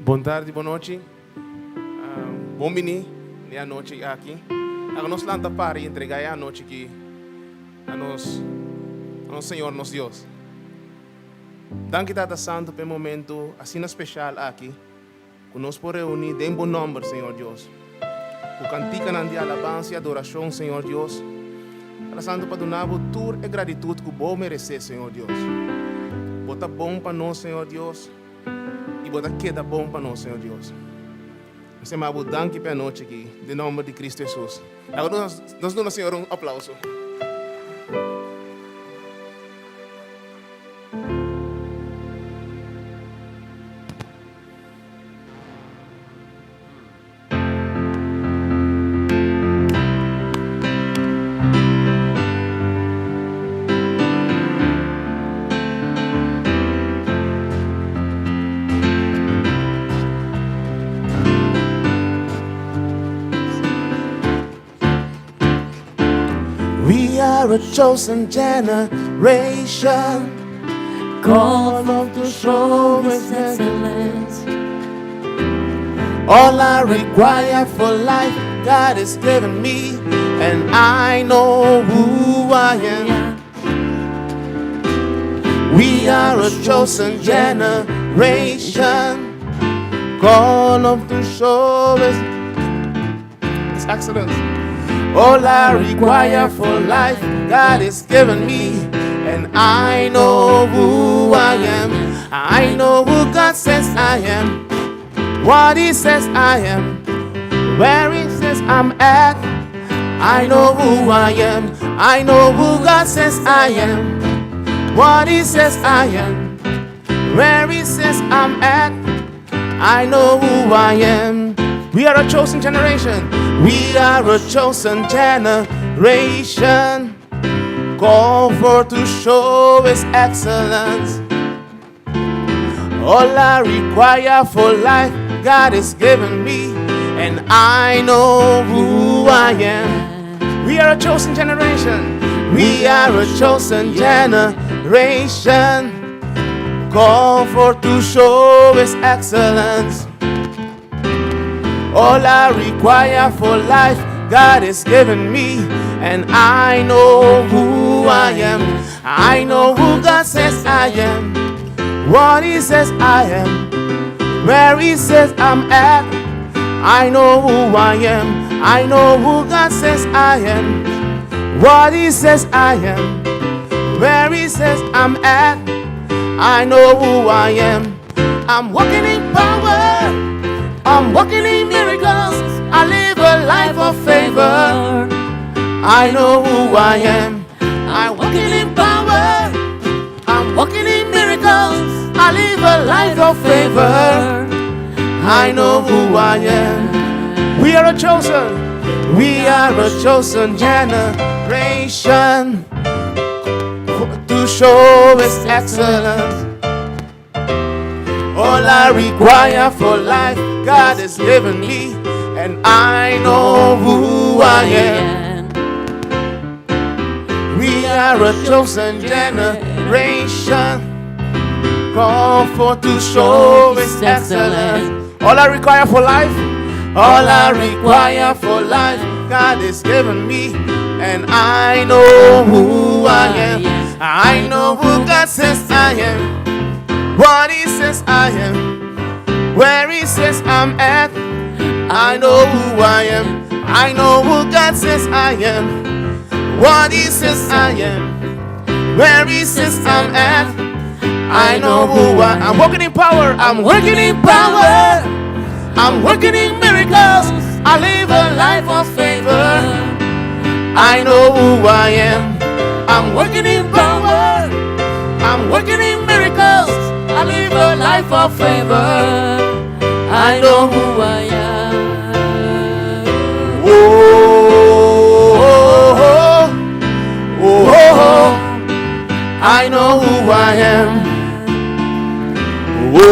Boa tarde, boa noite. Bom menino, é a noite aqui. Agora nós lá para entregar a noite aqui a nosso Senhor, nosso Deus. Danke Tata Santo pelo momento assim especial aqui. Conosco por reunir de bom nome, Senhor Deus. O cantica de alabança e adoração, Senhor Deus. Tata Santo para donar o tour e gratitude que o bom merecer, Senhor Deus. Bota bom para nós, Senhor Deus. E bota queda bom para nós, Senhor Deus. Você me abudanque para a noite aqui, em nome de Cristo Jesus. Agora nós damos, Senhor, um aplauso. We are a chosen generation, called up to show His excellence. All I require for life, God has given me, and I know who I am. We are a chosen generation, called up to show His excellence. All I require for life, God has given me, and I know who I am. I know who God says I am, what He says I am, where He says I'm at. I know who I am. I know who God says I am, what He says I am, where He says I'm at. I know who I am. We are a chosen generation. We are a chosen generation, called for to show His excellence. All I require for life, God has given me, and I know who I am. We are a chosen generation. We are a chosen generation, called for to show His excellence. All I require for life, God has given me, and I know who I am. I know who God says I am, what He says I am, where He says I'm at. I know who I am. I know who God says I am, what He says I am, where He says I'm at. I know who I am. I'm walking in power, I'm walking in miracles. I live a life of favor. I know who I am. I'm walking in power, I'm walking in miracles. I live a life of favor. I know who I am. We are a chosen generation, to show His excellence. All I require for life, God has given me, and I know who I am. We are a chosen generation, called for to show His excellence. All I require for life, all I require for life, God has given me, and I know who I am. I know who God says I am, what He says I am, where He says I'm at. I know who I am. I know who God says I am, what He says I am, where He says I'm at. I know who I'm working in power. I'm working in power. I'm working in miracles. I live a life of favor. I know who I am. I'm working in power. I'm working in miracles. I live a life of favor. I know who I am. Oh, oh, oh, oh, oh. I know who I am. Oh,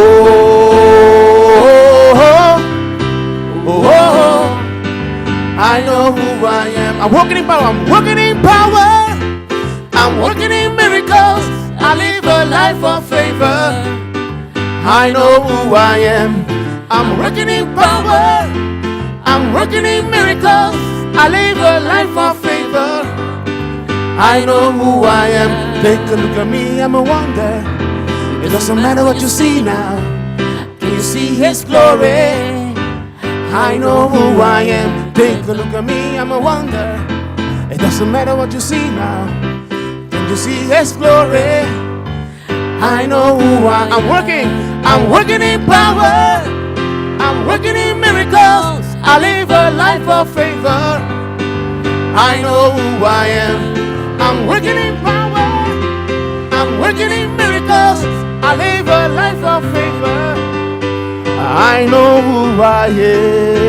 oh, oh, oh, I know who I am. I'm working in power. I'm working in power. I'm working in miracles. I live a life of favor. I know who I am. I'm working in power. I'm working in miracles. I live a life of favor. I know who I am. Take a look at me, I'm a wonder. It doesn't matter what you see now. Can you see His glory? I know who I am. Take a look at me, I'm a wonder. It doesn't matter what you see now. Can you see His glory? I know who I am. I'm working in power. I'm working in miracles. I live a life of favor. I know who I am. I'm working in power. I'm working in miracles. I live a life of favor. I know who I am.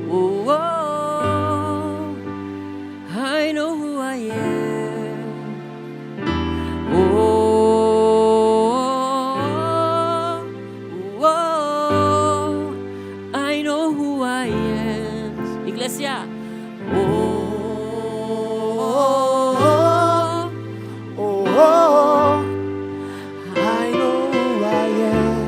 Oh, I know who I am. I know who I am. Iglesia. I know who I am.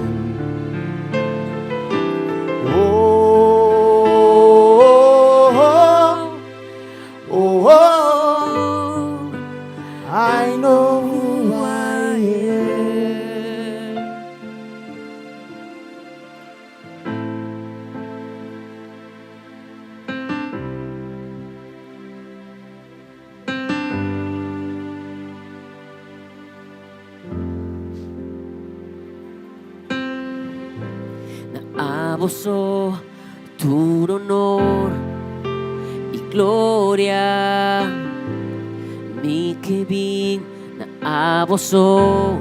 I know who I am. Naabusó tu honor y gloria. Mi kibing naabusó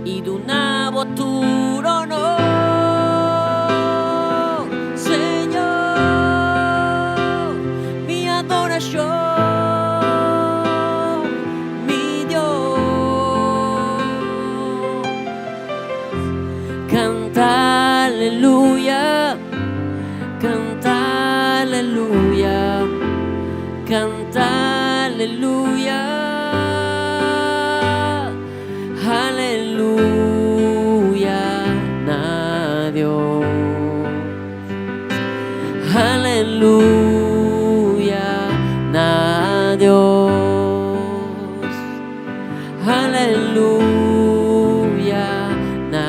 y dunabo tu honor, Señor, mi adoración, mi Dios. Canta aleluya, canta aleluya, canta aleluya, aleluya, na Dios, aleluya, na Dios, aleluya, na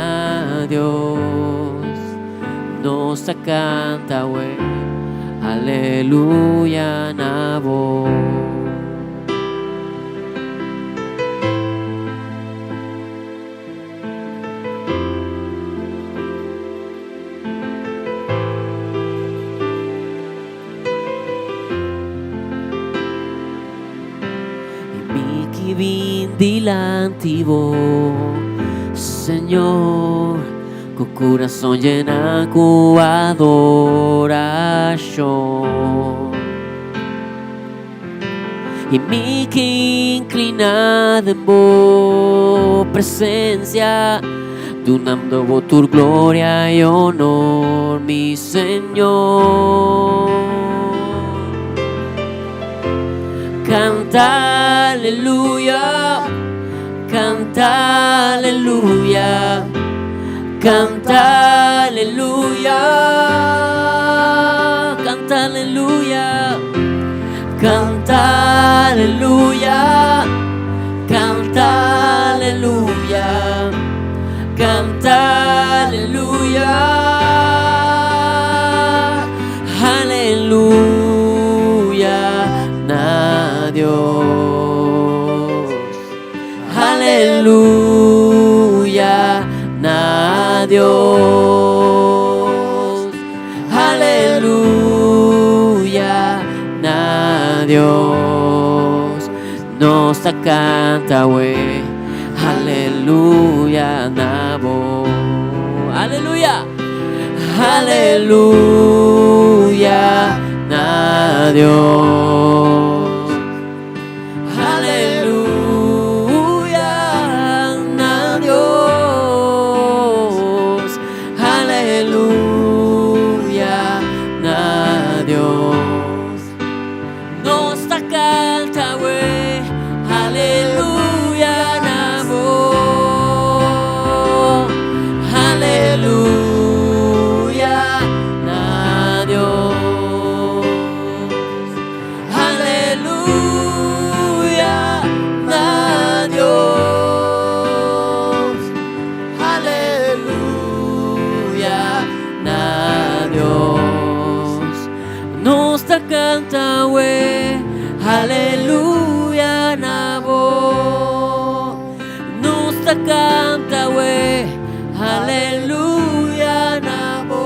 Dios, nos canta we, aleluya, na voz. Dilante-vo, Senhor, com o coração llena com adoração e me que inclinada em boa presença, donando tu glória e honor, mi Senhor. Canta aleluya, canta aleluya, canta aleluya, canta aleluya, canta aleluya, canta aleluya, canta aleluya, aleluya, na Dios, aleluya, na Dios, aleluya, na Dios, nos canta we, aleluya, na bo, aleluya, aleluya, na Dios, aleluya, na Dios, aleluya, na Dios, nos canta we, aleluya, na bo, aleluya, na Dios, aleluya, na Dios, aleluya, na Dios, nos canta we, aleluya, na bo, nos canta we, aleluya, na bo,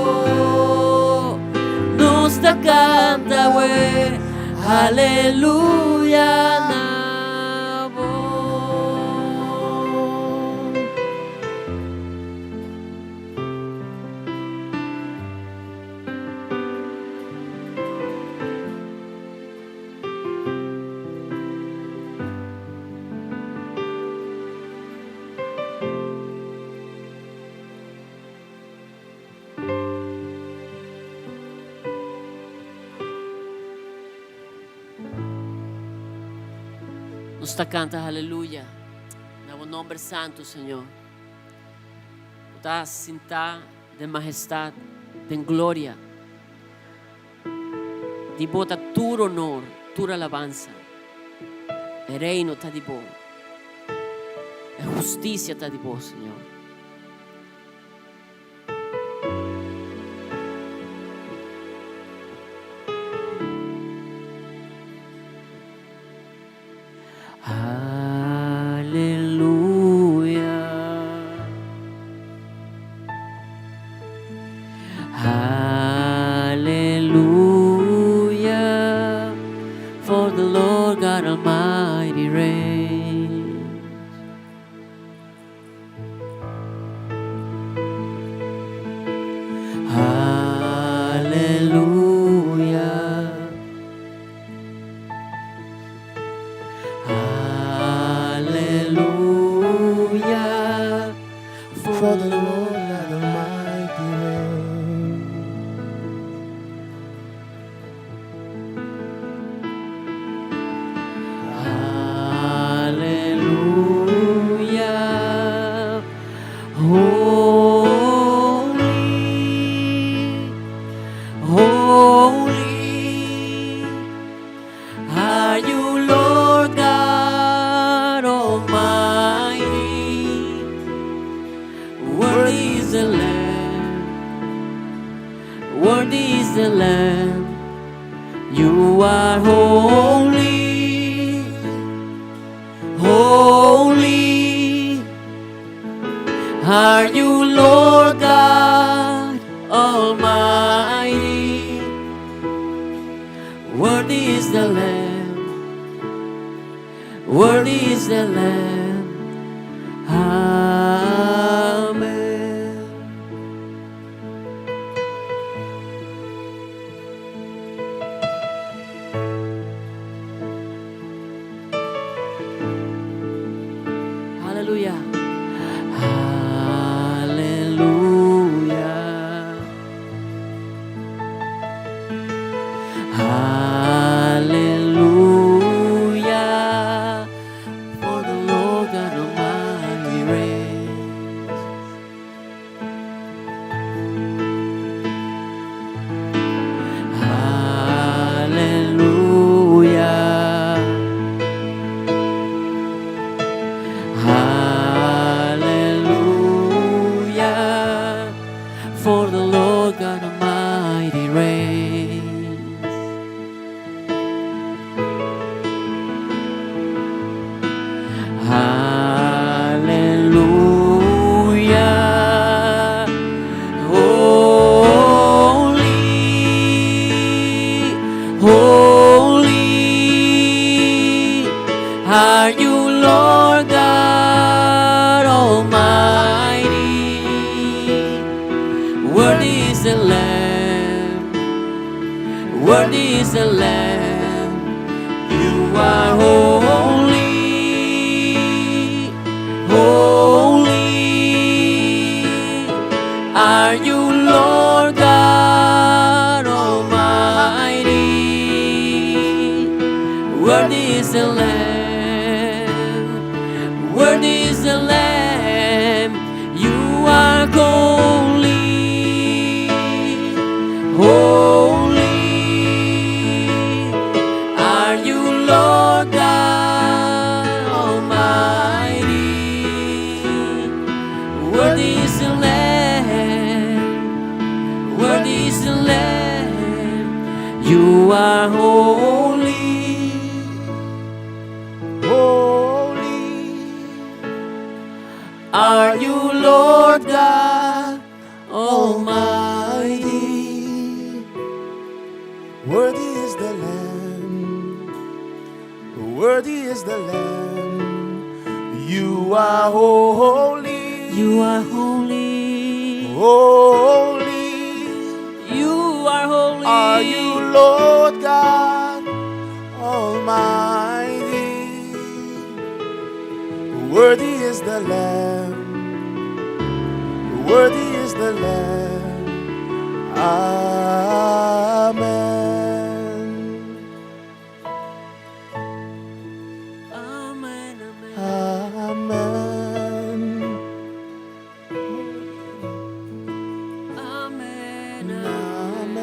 nos canta we, aleluya, na bo. Nos canta aleluya, en el nombre santo, Señor. Estás cinta de majestad, de gloria, de bota tu honor, tu alabanza. El reino está de vos, la justicia está de vos, Señor. Hallelujah, for the Lord God Almighty reigns. Hallelujah, hallelujah, For the Lord God Almighty reigns. Hallelujah, holy, holy are you, Lord God Almighty. Worthy is the Lamb, worthy is the Lamb. You are holy, holy are you, Lord God Almighty. Worthy is the Lamb, worthy is the Lamb. Amen. Hallelujah. Hallelujah. Hallelujah. For the Lord God Almighty. Worthy is the Lamb. You are holy, holy. Are you Lord God Almighty? Worthy is the Lamb. Worthy is the Lamb. You are holy, holy. Are you Lord God Almighty? Worthy is the Lamb. Worthy is the Lamb. You are holy, Holy are you Lord God Almighty? Worthy is the Lamb. Worthy is the Lamb. You are holy. You are holy. Holy You are holy. are you, Lord God Almighty. Worthy is the Lamb. Worthy is the Lamb. Amen. Amen, amen. Amen. Amen, amen.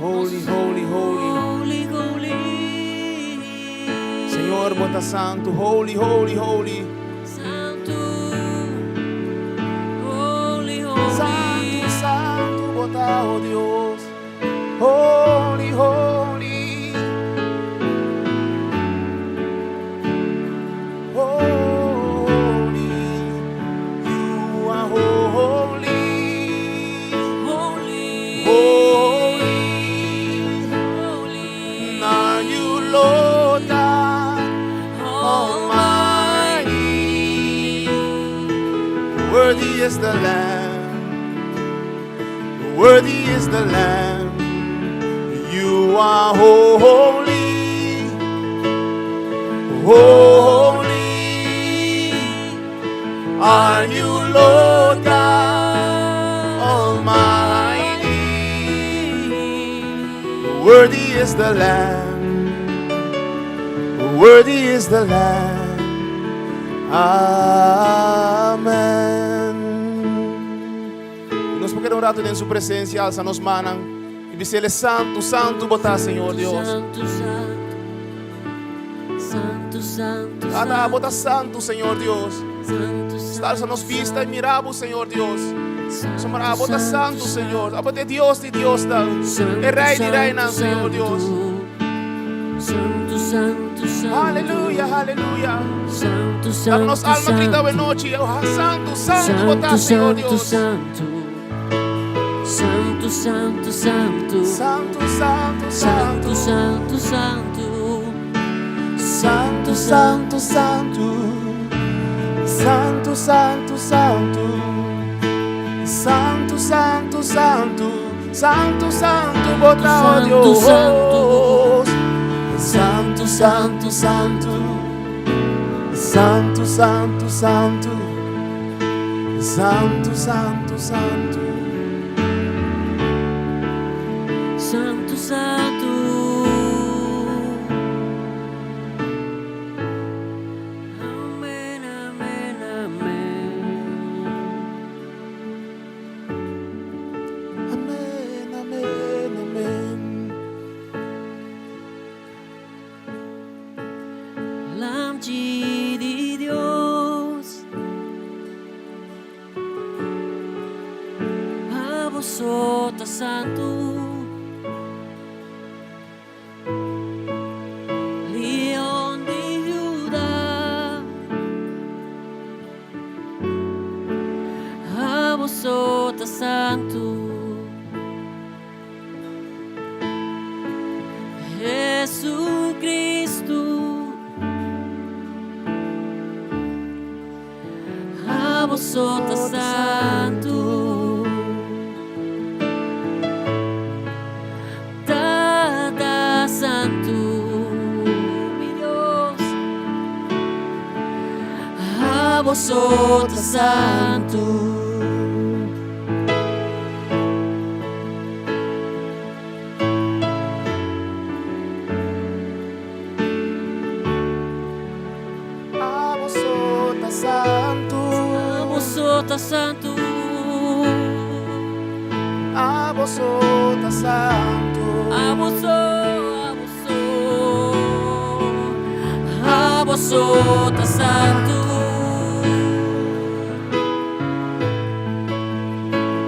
Holy, holy, holy. Holy, holy. Señor, bota santo. Holy, holy, holy. Santo. Holy, holy. Santo, santo, bota, oh Dios. Holy, holy. Holy. You are holy. Holy. Holy. Holy. Are you, Lord God Almighty. Worthy is the Lamb. Worthy is the Lamb. You are holy. Holy are you, Lord God Almighty. Worthy is the Lamb. Worthy is the Lamb. Amén. Y nos queda un rato en su presencia, alza nos manan y dice, Santo, Santo, botá, Señor Dios. Santo, santo, santo, Ana, bota Santo, Señor Dios. santo, Alza nos vista y miramos, Señor Dios. santo, Somos bota Santo, Señor. Abba de Dios, de Dios, da. El Rey de Reina, Señor Dios. Santo, santo, santo. Aleluya, aleluya. Santo, santo, Danos alma grita de santo. noche. Santo, Santo, bota, Señor Dios. Santo, santo, santo, santo. Santo, Santo, Santo, Santo. santo, Santo, santo. Santo, Santo. Santo, Santo, Santo. Santo, Santo, Santo. Santo, Santo, bota, oh Dios. Santo, Santo, Santo. Santo, Santo, Santo. Santo, Santo, Santo. Santo, santo. Amén, amén, amén. Amén, amén, amén. Lamchi di Dios, a vosotros santo, León de Judá, Santo. Jesucristo, a vosotros Santo, Tata Santo, mi Dios, a vosotros Santo. Abosota Santo, Abosota Santo, Abosota Santo,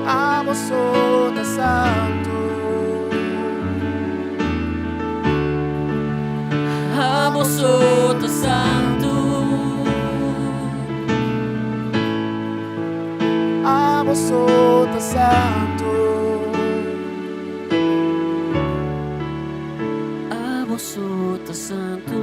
Abosota Santo, Abosota Santo, Abosota Santo, Abosota Santo.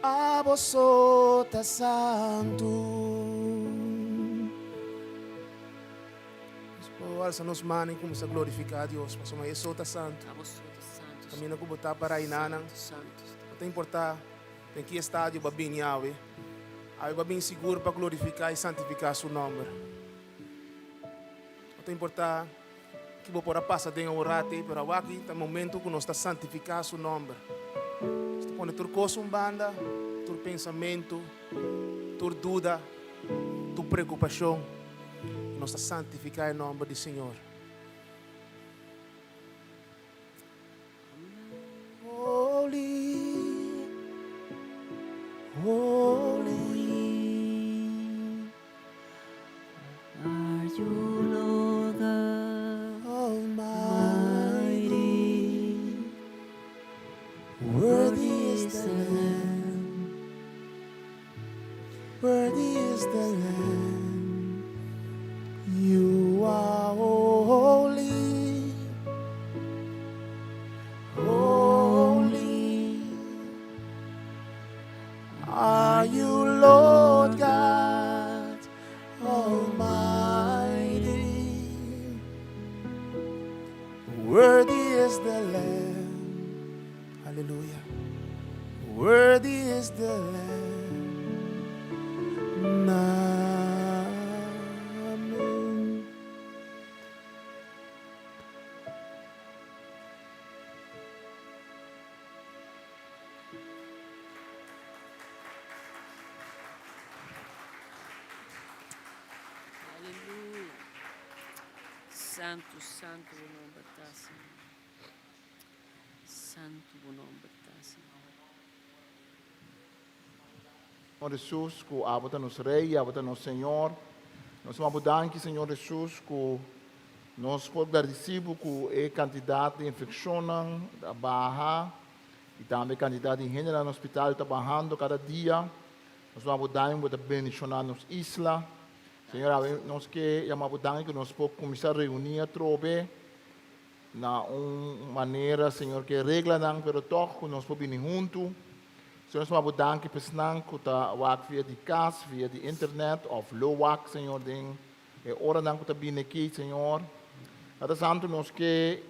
Abosota Santo. Alça nos manos e começa a glorificar a Deus. Mas uma Abosota Santo. Abosota Santo. Caminho que botar para aí nana. Santo. Não tem importar. Tem que estar de babin Yahweh. Aí babin seguro para glorificar e santificar seu nome. Não tem importar que vou por a passa de orate para o aqui tem momento que nós está santificar seu nome. Você pode ter coisa banda, ter pensamento, ter dúvida, ter preocupação. Nós está santificar em nome do Senhor. Holy, holy Are you Lord God Almighty. Worthy is the Lamb. Worthy is the Lamb. You are holy. Holy are you, Lord God Almighty. Worthy is the Lamb. Hallelujah. Worthy is the Lamb. Amen. Aleluia. Santo, santo o nome está, Senhor. Santo o nome está, Senhor. Senhor Jesus, que abota nos Rei, abota nos Senhor. Nós vamos dar que Senhor Jesus, que nós podemos receber que é candidato de infecção da barra e também candidato em gênero no hospital trabalhando cada dia. Nós vamos dar para bendicionar nos isla. Senhor, nós que vamos dar que nós podemos começar a reunir a trobe na uma maneira, Senhor, que regla não, pero toque nós podemos vir juntos. Senhor, nós vamos dar que pessoas que estão via de casa, via de internet, ou low work, Senhor, ding. Ora não que está vindo aqui, Senhor. Até santo nós que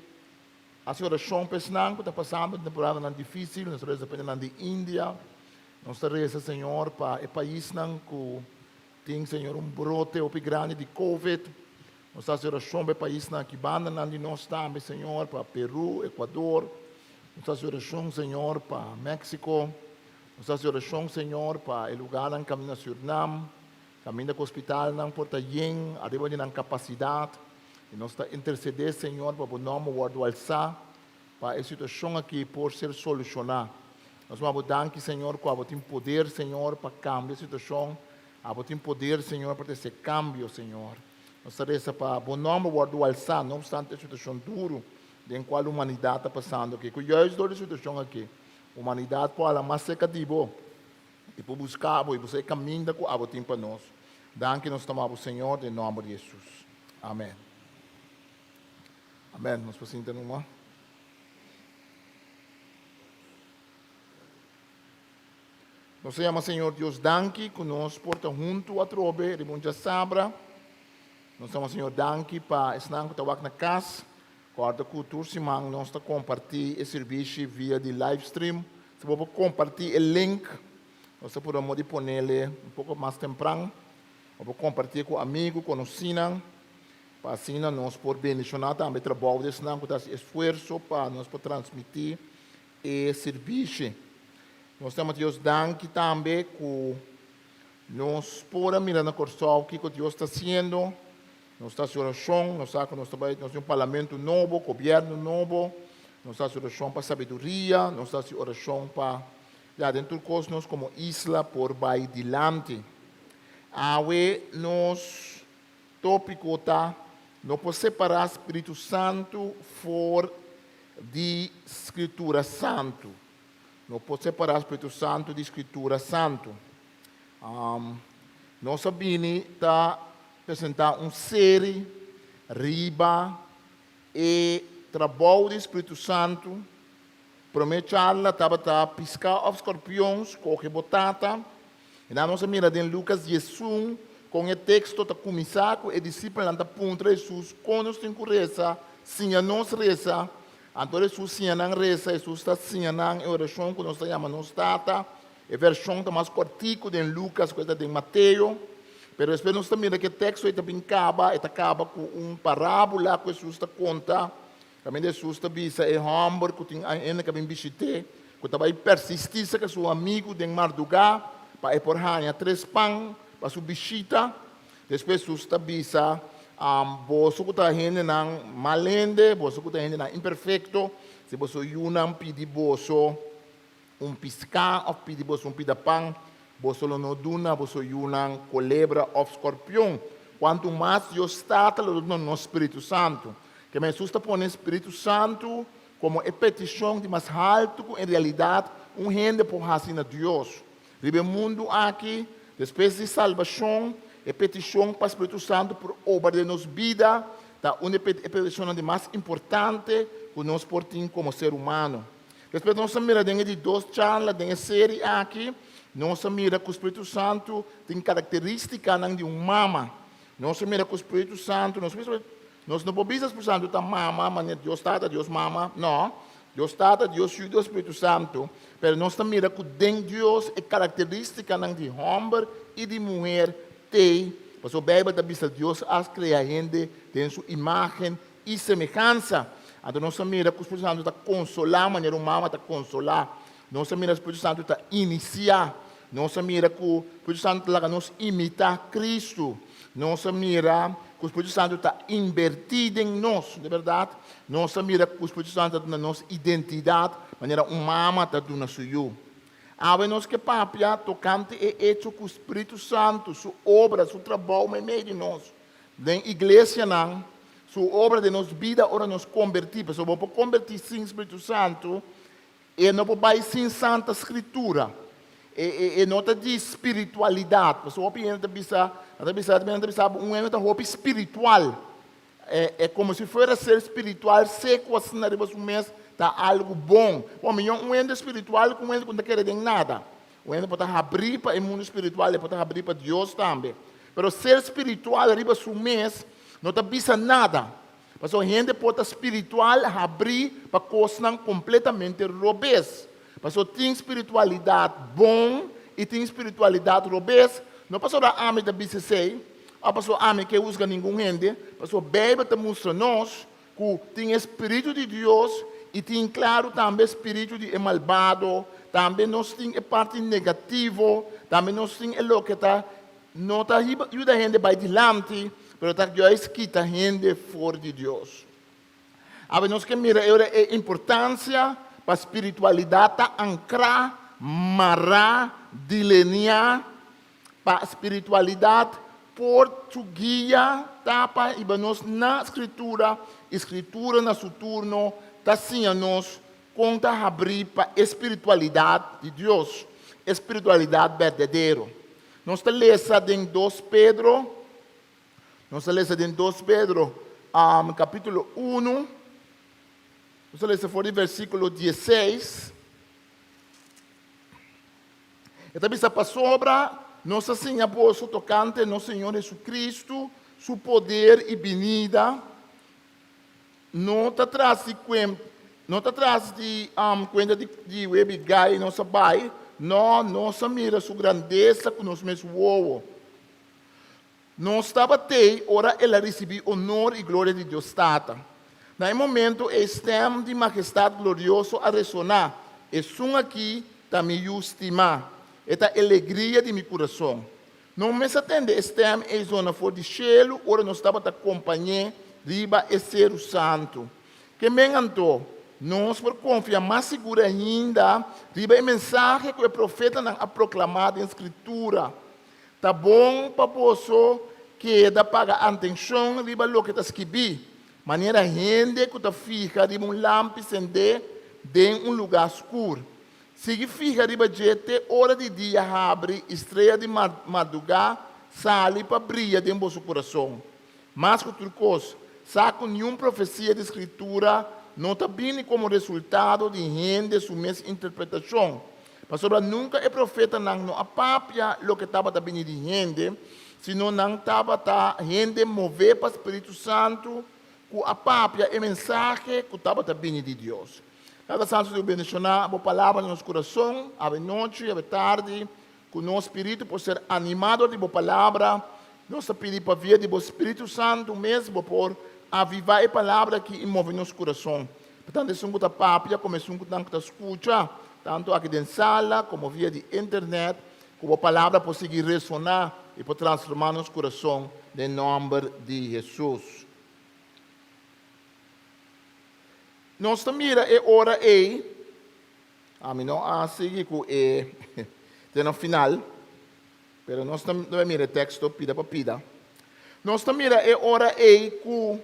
a oração pessoas que está passando temporada não difícil, nós dependemos de Índia, nós reza, Senhor, para o país não que tem, Senhor, brote ou grande de COVID. Nós fazemos oração para o país não que banda não de nós também, Senhor, para Peru, Equador. Nós fazemos oração, Senhor, para México. Nós fazemos oração, Senhor, para o lugar em caminho Suriname. caminho do hospital não porta yen, arriba de não capacidade, e nós está interceder, Senhor, para o nome guardo alçar, para a situação aqui por ser solucionada. Nós vamos dar aqui, Senhor, que você tem poder, Senhor, para cambiar a situação, você tem poder, Senhor, para esse cambio, Senhor. Nós reza para o nome guardo alçar, não obstante a situação dura, em qual a humanidade está passando aqui. Cuidado da situação aqui. A humanidade pode mais seca de boa. E por buscar, e você caminha com a tem para nós. Danke nós tomamos o Senhor, em nome de Jesus. Amém. Amém. Nós podemos entender uma? Nós chamamos Senhor Deus, danke, que nós porta junto a trobe, de muita sabra. Nós chamamos Senhor, danke, para estar na casa. Guarda cultura, semana, nós estamos compartilhando esse serviço via de live stream. Se você compartilhar o link, nós podemos pôr ele pouco mais temprano. Vamos compartilhar com amigos, conhecidos, para assim nós podemos bendicionar também o trabalho desse não, com esse esforço para nós transmitir esse serviço. Nós temos Deus danke também que nós podemos mirar na corção o que Deus está fazendo. Nós estamos em oração, nós temos um parlamento novo, governo novo, nós estamos em oração para sabedoria, nós estamos em oração para, dentro de nós como isla, por vai adiante. Awe nos tópico tá, não pode separar Espírito Santo for de Escritura Santo. Não pode separar Espírito Santo de Escritura Santo. Nós sabemos que apresentar uma série riba e trabalho do Espírito Santo. Promete-la, estava piscar os escorpiões, corre botata. E nós miramos em Lucas 11, com o texto que começar com o discípulo anda ponto Jesus, quando nós temos reza, sim a nós reza, então Jesus sim a não reza, Jesus está sim a não, a oração que nós chamamos tata, a versão está mais cortico de Lucas, coisa de Mateus. Pero depois nós também que o texto acaba com uma parábola que Jesus está conta. Também Jesus está visa é hamburg que tem ainda que bem visite, que também persistir que seu amigo de Mardugá para por hanha 3 pão para sua visita. Depois Jesus está visa você que está ainda não malende, você que está ainda não imperfeito, se você não pedir você piscar ou pedir você pão. Você não duna, você uma culebra ou escorpião. Quanto mais Deus está no Espírito Santo. Que Jesus está pondo o Espírito Santo como a petição de mais alto, em realidade, rende por assim a Deus. Vive o mundo aqui, depois de salvação, a petição para o Espírito Santo por obra de nossa vida, é uma petição de mais importante que nós portamos como ser humano. Depois nós miramos de 2 charlas, de série aqui, nós miramos que o Espírito Santo tem características de mama. Nós miramos que o Espírito Santo, nós não podemos dizer que o Espírito Santo está mama, mas Deus está, Deus mama. Não, Deus está, Deus ajuda o Espírito Santo. Mas nós miramos que dentro de Deus é característica de homem e de mulher tem. Porque a Bíblia diz que Deus has criado a gente em sua imagem e semelhança. Então nós miramos que o Espírito Santo está consolar, maneira humana está consolar. Nós miramos que o Espírito Santo está iniciar. Nós miramos que o Espírito Santo está nos imitar Cristo. Nós miramos que o Espírito Santo está invertido em nós, de verdade. Nós miramos que o Espírito Santo está na nossa identidade, de maneira humana está na sua. Agora nós que papia tocante é hecho com o Espírito Santo, sua obra, seu trabalho no meio de nós. Na igreja não, sua obra de nossa vida, ora nos convertir. Porque se vamos convertir sem Espírito Santo, e não podemos sem Santa Escritura. E nota de espiritualidade. Porque o homem está um roupa espiritual. É como se fosse ser espiritual, seco assim na riba do mês, está algo bom. O homem ente espiritual com ele não quer nada. O ente pode abrir para o mundo espiritual, ele pode abrir para Deus também. Mas ser espiritual riba do mês não está bisa nada. Porque a gente pode espiritual abrir para coisas completamente robês. Porque tem espiritualidade bom e tem espiritualidade robês. Não passou a ame da BCC, a pessoa ame que usa ninguém gente, a pessoa bebe te mostra nós que tem espírito de Deus e tem claro também espírito de malvado, também nós tem a parte negativa, também nós tem o que está não está ajuda a gente para diante, mas está justo quita a gente fora de Deus. Agora, nós que mira a importância para a espiritualidade ancrar, marrar, delinear, para a espiritualidade portuguesa, tapa, e nós na escritura na seu turno, está assim a nós, conta abrir para a espiritualidade de Deus, espiritualidade verdadeira. Nós estamos lendo em 2 Pedro, capítulo 1, nós estamos lendo fora do versículo 16. E também está para sobra, nossa Senhora Apóstolo tocante, nosso Senhor Jesus Cristo, seu poder e venida, não está atrás de conta de webgai nossa pai, não nossa mira sua grandeza com nós mesmos uou. Nós estava até, ora ela recebeu honor e glória de Deus tata. Naquele momento, estem de majestade glorioso a ressonar, e som aqui também estima, esta alegria de meu coração. Não me atende, estem em zona fora de cielo, ora nós estava a acompanhar riba e ser santo. Que me encantou, nós por confiar mais segura ainda, riba a mensagem que o profeta a proclamado em escritura. Tá bom para você que dá paga atenção riba lo que está escrito. Maneira gente que está fica riba lampe acender em lugar escuro. Se fica riba gente hora de dia abre estrela de madrugada sale para brilhar dentro do seu coração. Mas que outra coisa, saco nenhuma profecia de escritura não está vindo como resultado de gente sua mesma interpretação. Pastor, nunca é profeta não apapia o que estava vindo de gente, senão não estava gente mover para o Espírito Santo, que apapia a mensagem que estava vindo de Deus. Cada santo Deus bendicionar a palavra no nosso coração, a noite, a tarde, que o nosso espírito possa ser animado de boa palavra, nós pedimos para vir de Espírito Santo mesmo por avivar a palavra que move nosso coração. Portanto, é um papia, como é um que escuta, tanto aqui dentro da sala, como via de internet, que a palavra pode seguir ressonar e pode transformar nosso coração em nome de Jesus. Nós também é hora não seguir com no final, mas nós também mira texto pida para pida. Nós também é hora que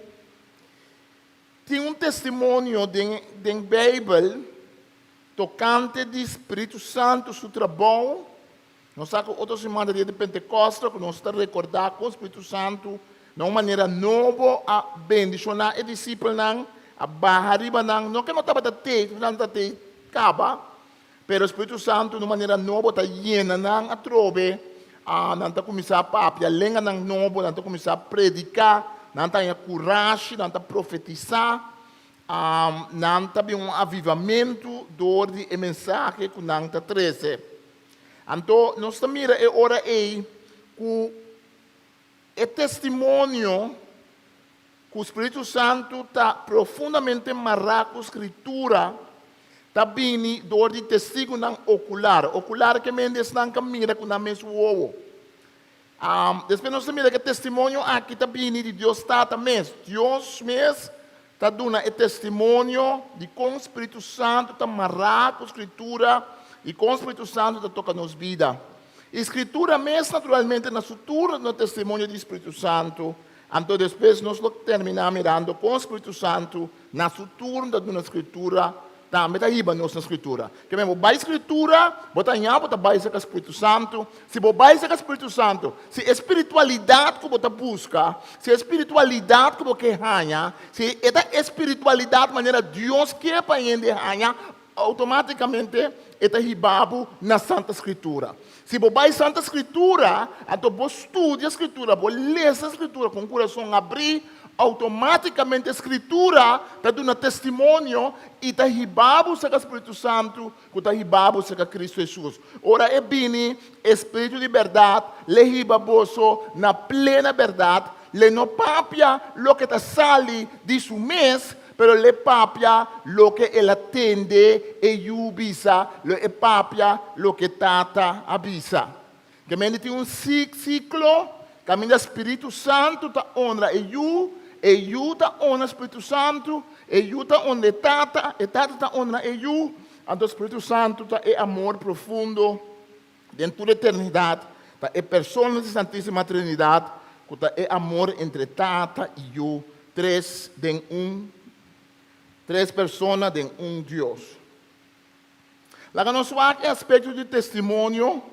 tem testemunho da Bíblia tocante do Espírito Santo, seu trabalho. Nós sabemos que outra semana de Pentecostes, que nós estamos recordando com o Espírito Santo, de uma maneira nova, a bendicionar os discípulos, a barra riba não que não estava até acaba, mas o Espírito Santo, de uma maneira nova, está llena, a trove, não está começar a papiar, lenga não novo, não está começar a predicar, não está a coragem, não está a profetizar, não está um avivamento do de mensagem que não está treze. Então, nós também é hora que o testemunho que o Espírito Santo está profundamente marcado com a Escritura, está vindo do de testigo não ocular. Ocular que mendes não camira com a mesma ovo. Depois nós temos que testemunho aqui está vindo de Deus está também. Deus mesmo está dando o testemunho de como o Espírito Santo está marcado com a Escritura e como o Espírito Santo está tocando nas vidas. A Escritura mesmo, naturalmente, na sua turma, no testemunho do Espírito Santo. Então, depois, nós terminamos mirando com o Espírito Santo na sua turma da Escritura, também está aí na nossa Escritura. Que mesmo, vai a Escritura, bota em água, vai com o Espírito Santo. Se você vai com o Espírito Santo, se a espiritualidade que você busca, se a espiritualidade que você ganha, se essa espiritualidade, de maneira Deus quer para ele ganhar, automaticamente está ribabo na Santa Escritura. Se você vai à Santa Escritura, então você estuda a Escritura, você lê a Escritura com o coração abrir, automaticamente a Escritura está dando testemunho e está ribabo com o Espírito Santo, que está ribabo com Cristo Jesus. Ora, é bem Espírito de verdade, le ribaboso na plena verdade, le não papia lo que está sali de su mês, pero le papia lo que ela atende e ubisa, le papia lo que tata avisa. Que men tem um ciclo, caminho do Espírito Santo tá honra e eu tá honra Espírito Santo, e eu tá honra e tata tá honra e eu, então o Espírito Santo tá é amor profundo dentro da eternidade, tá é persona da Santíssima Trindade, que tá é amor entre tata e eu, três pessoas em um Deus. Lá que nós vamos aspecto de testemunho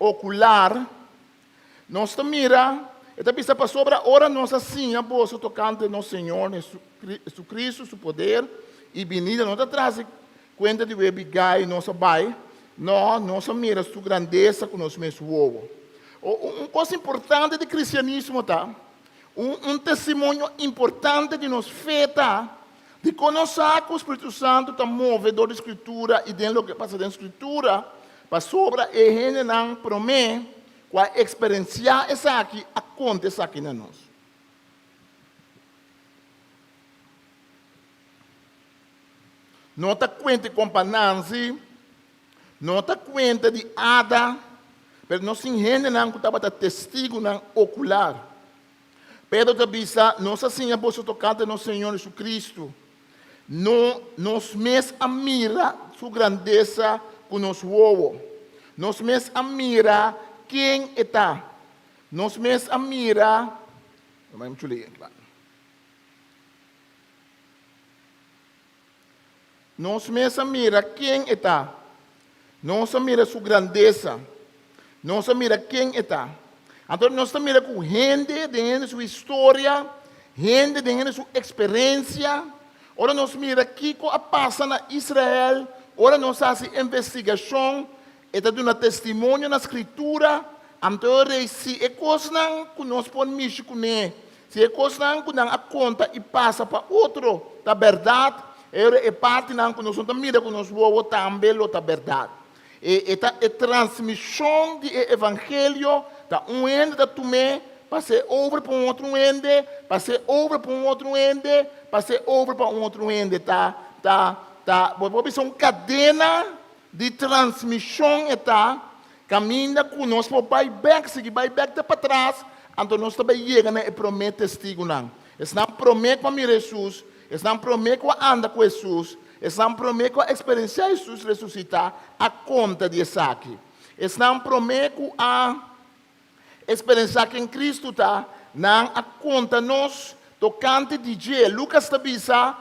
ocular, nós mira, esta pista para sobre a hora nossa sim, a bolsa tocante no Senhor, Jesus Cristo, seu poder e venida, não traz conta de webigai nossa bai, nossa mira sua grandeza com nós mesmos ovo. Uma coisa importante do cristianismo tá, um testemunho importante de nos feita, de conhecer que o Espírito Santo está movedor da Escritura e dentro do que passa dentro da Escritura, para sobre e gente não promete que a experiência essa aqui acontece aqui na nós. Não está conta com pananzi, não está conta de ada, mas nós em gente não estava testigo não ocular. Pedro te avisa, nós assim apóstolo tocante no Senhor Jesus Cristo, nos mes admira sua grandeza com nosso ovo. Nos mes admira quem está. Nos mes admira, nos mes admira quem está. Nos admira sua grandeza. Nos admira quem está. Então nós admira com gente dentro sua história, gente dentro sua experiência. Ora nós mira que passa na Israel, ora nós fazemos investigação, e dá um testemunho na Escritura, então se é coisa que nós podemos mexer com ele, se é coisa que nós conta e passa para outro, da verdade, é parte que nós mira com nós vamos também da verdade. E a transmissão do Evangelho, da ende da Tomé, passei over para outro ende, passei over para outro ende, passei over para outro ende, uma cadena de transmissão caminha conosco para back, seguir back para trás, então nós também chegamos e promete testigo não. Eles não prometem com Jesus, eles não prometem com anda com Jesus, eles não prometem com a experiência de Jesus ressuscitar a conta de aqui. Eles não prometem com a experiência que em Cristo está, não a conta nós tocante de dia. Lucas tabisa,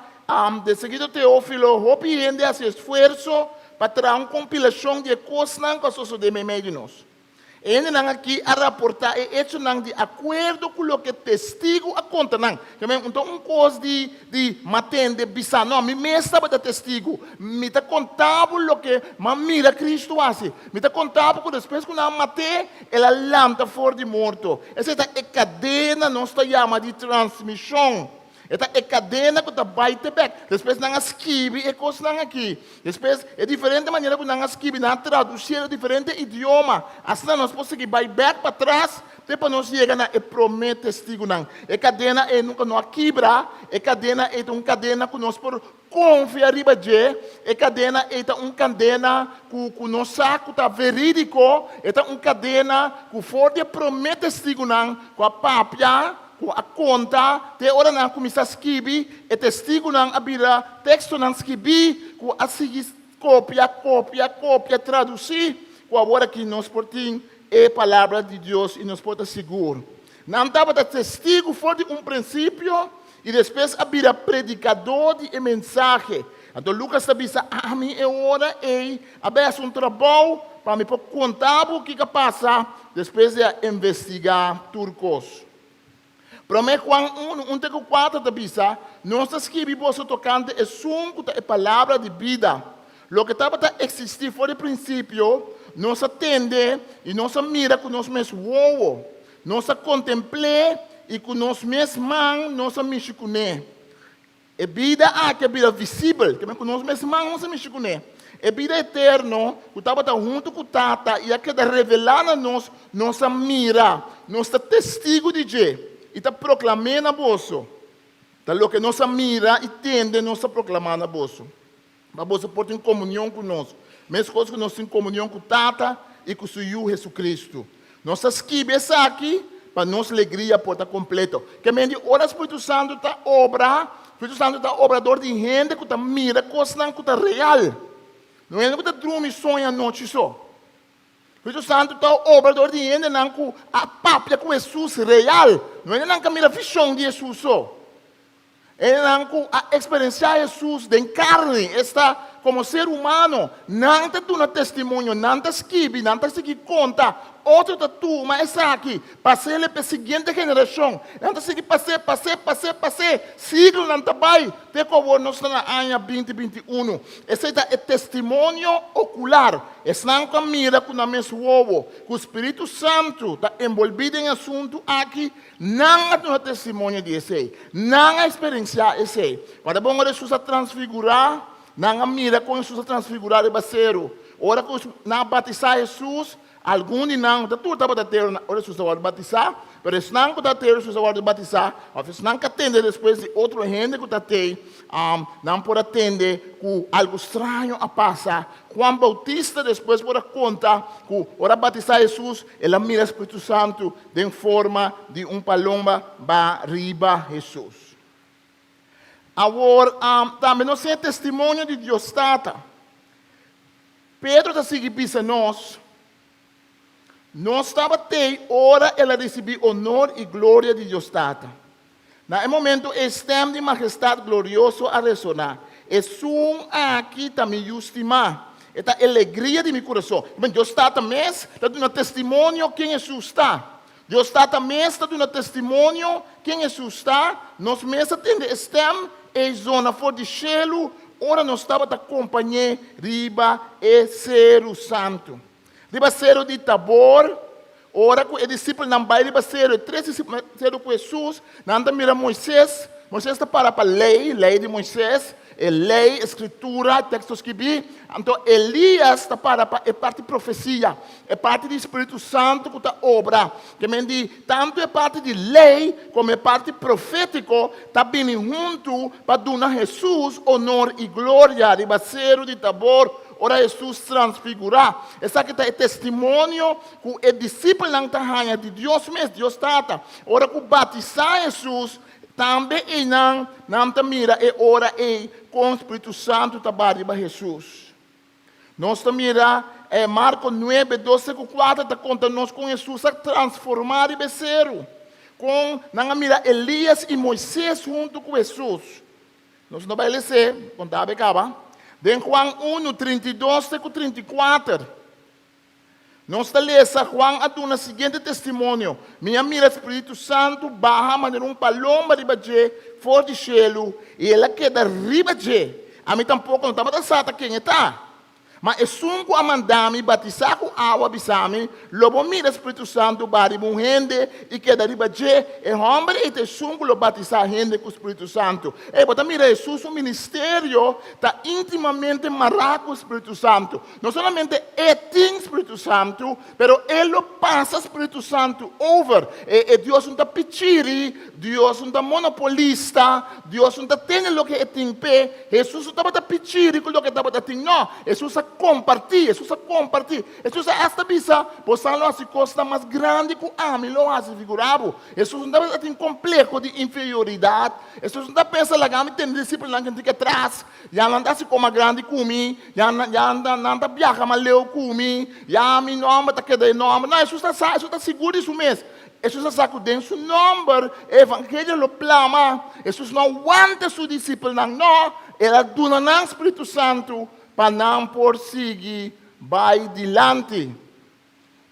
de seguido Teófilo, hopi rende esse esforço para trazer uma compilação de coisas que nós de meio de nós. Ele não aqui a reportar é hecho não de acordo com o que testigo a conta não. Então coisa de matende bisa não, me estava de testigo, me está contável o que mira Cristo assim. Me está contável que depois que não matei, ela lanta fora de morto. Essa é a cadena nós chama de transmissão. Esta é cadena que está baita back. Depois não esquive e coisa não aqui. Depois é diferente maneira que não esquive, não traduzir é diferente idioma. Assim nós podemos seguir back para trás, depois nós chegamos e promete testigo não. É cadena é nunca não quebra, é cadena é uma cadena que nós podemos confiar riba de, é cadena é uma cadena que nós saco está verídico, é uma cadena que forte promete testigo não, com a papia a conta, te ora não começa a escrever, e testigo não abrirá, texto não escrever, com a seguir cópia, traduzir, com agora que nós portamos é a palavra de Deus e nós podemos seguro. Não estava de testigo fora de um princípio, e depois abrirá predicador de mensagem. Então Lucas avisa, a mim é hora, aberto um trabalho, para me contar o que passa, depois de investigar turcos. Promete quando um tego quatro da bisa, nós escrevemos tocante é sunco da palavra de vida. Lo que estava a existir fora do princípio, nós atende e nós mira com nós mesmos ovo, nós contemple e com nós mesmos mãos, nós mexer com ele. É vida que é vida visível, que com nós mesmos mãos nós mexer com ele. É vida eterna, que estava junto com o Tata e a que revelar a nós, nós mira, nós testigo de Deus. E está proclamando a bolso. Está o que nós mira e tende, nós proclamando a bolso. A bolso pode ter comunhão conosco. Mesma coisa que nós temos comunhão com o Tata e com o Senhor Jesus Cristo. Nós esquivemos aqui para nossa alegria porta completo. Que me diz, ora Espírito Santo está obra, Espírito Santo está obrador de gente que está mira coisas que está real. Não é que está dormindo e sonha a noite só. Espírito Santo está obrador de gente que a papia com Jesus real. Não é que mira a visão de Jesus só. É que a experienciar Jesus de carne, está como ser humano, não te dá testemunho, não te esquive, não te sigue conta, outro te tu, mas é aqui, passei para a seguinte geração, não te sigue passei, siglo não te vai, até como nós estamos na ano 2021, esse é o testemunho ocular, esse não é mira com a mesma ovo, que o Espírito Santo está envolvido em assunto aqui, não é um testemunho desse, não é experienciar esse, quando é bom Jesus a transfigurar, não mira com Jesus a transfigurar o baseiro. Ora que não batizar Jesus, algum de não, tudo estava a ter, ora Jesus vai batizar, mas se não está ter Jesus vai batizar, se não atende depois de outro gente que está ter, não pode atender com algo estranho a passar. Juan Bautista depois pode contar que ora batizar Jesus, ela mira o Espírito Santo de forma de paloma para arriba Jesus. Agora, também nós temos testemunho de Deus Tata. Pedro está seguindo para nós estava até hora ela recebeu honor e glória de Deus Tata. No momento, estem de majestade glorioso a ressonar. É aqui também justima. Esta alegria de meu coração. Deus Tata mesmo está dando testemunho quem Jesus está. Deus Tata mesmo está dando testemunho quem Jesus está. Nós mesmos estem em zona fora de cielo, ora nós estava da companhia riba e Cero Santo. Riba Cero de Tabor, ora que o discípulo não vai riba Cero, 3 discípulos com Jesus, não mira Moisés está para a lei de Moisés, lei, escritura, textos que vi. Então, Elias está para a parte de profecia, é parte do Espírito Santo que está obra. Que me diz, tanto é parte de lei, como é parte profético, está vindo junto para dar a Jesus honor e glória, de Baceiro, de Tabor, ora Jesus transfigurar. Essa aqui é testemunho que o discípulo não está de Deus mesmo, Deus está. Ora que batizar Jesus, também não te mira e ora com o Espírito Santo trabalha para Jesus. Nós te mira Marcos 9, 12, 4, te conta nós com Jesus a transformar e becerro. Não mira Elias e Moisés junto com Jesus. Nós não vamos ler, contar bem acaba. De Juan 1, 32 e 34. Nós lemos Juan a dar o seguinte testemunho. Minha mira Espírito Santo barra maneira paloma de baje fora de cielo e ela queda riba de. A mim tampouco não estava dançando quem está. Mas é sunco a mandar-me batizar com água bisame, lobo mira Espírito Santo bari um gente e queda riba de e homem e te sunco lo batizar gente com o Espírito Santo. E bota mira Jesus o ministério está intimamente marcado com o Espírito Santo. Não somente tem Espírito Santo, pero ele passa o Espírito Santo over. E Deus não está pichiri, Deus não está monopolista, Deus não está tendo o que tem pé. Jesus não está pichiri com o que estava tendo. Não, Jesus compartir. Jesus esta bisa, posalo as coisas mais grande que a mim lo hace figurado. Jesus não tem complexo de inferioridade. Jesus não pensa lá que tem discípulos que tem que atrás, já não anda se como grande comi, já anda viaja mas leu comi, já me nome tá que de nome. Não, Jesus está seguro disso mesmo. Jesus está sacudendo seu nome, evangelho lo plama. Jesus não aguenta seu discípulo não, ela dona não Espírito Santo para não por seguir vai dilante.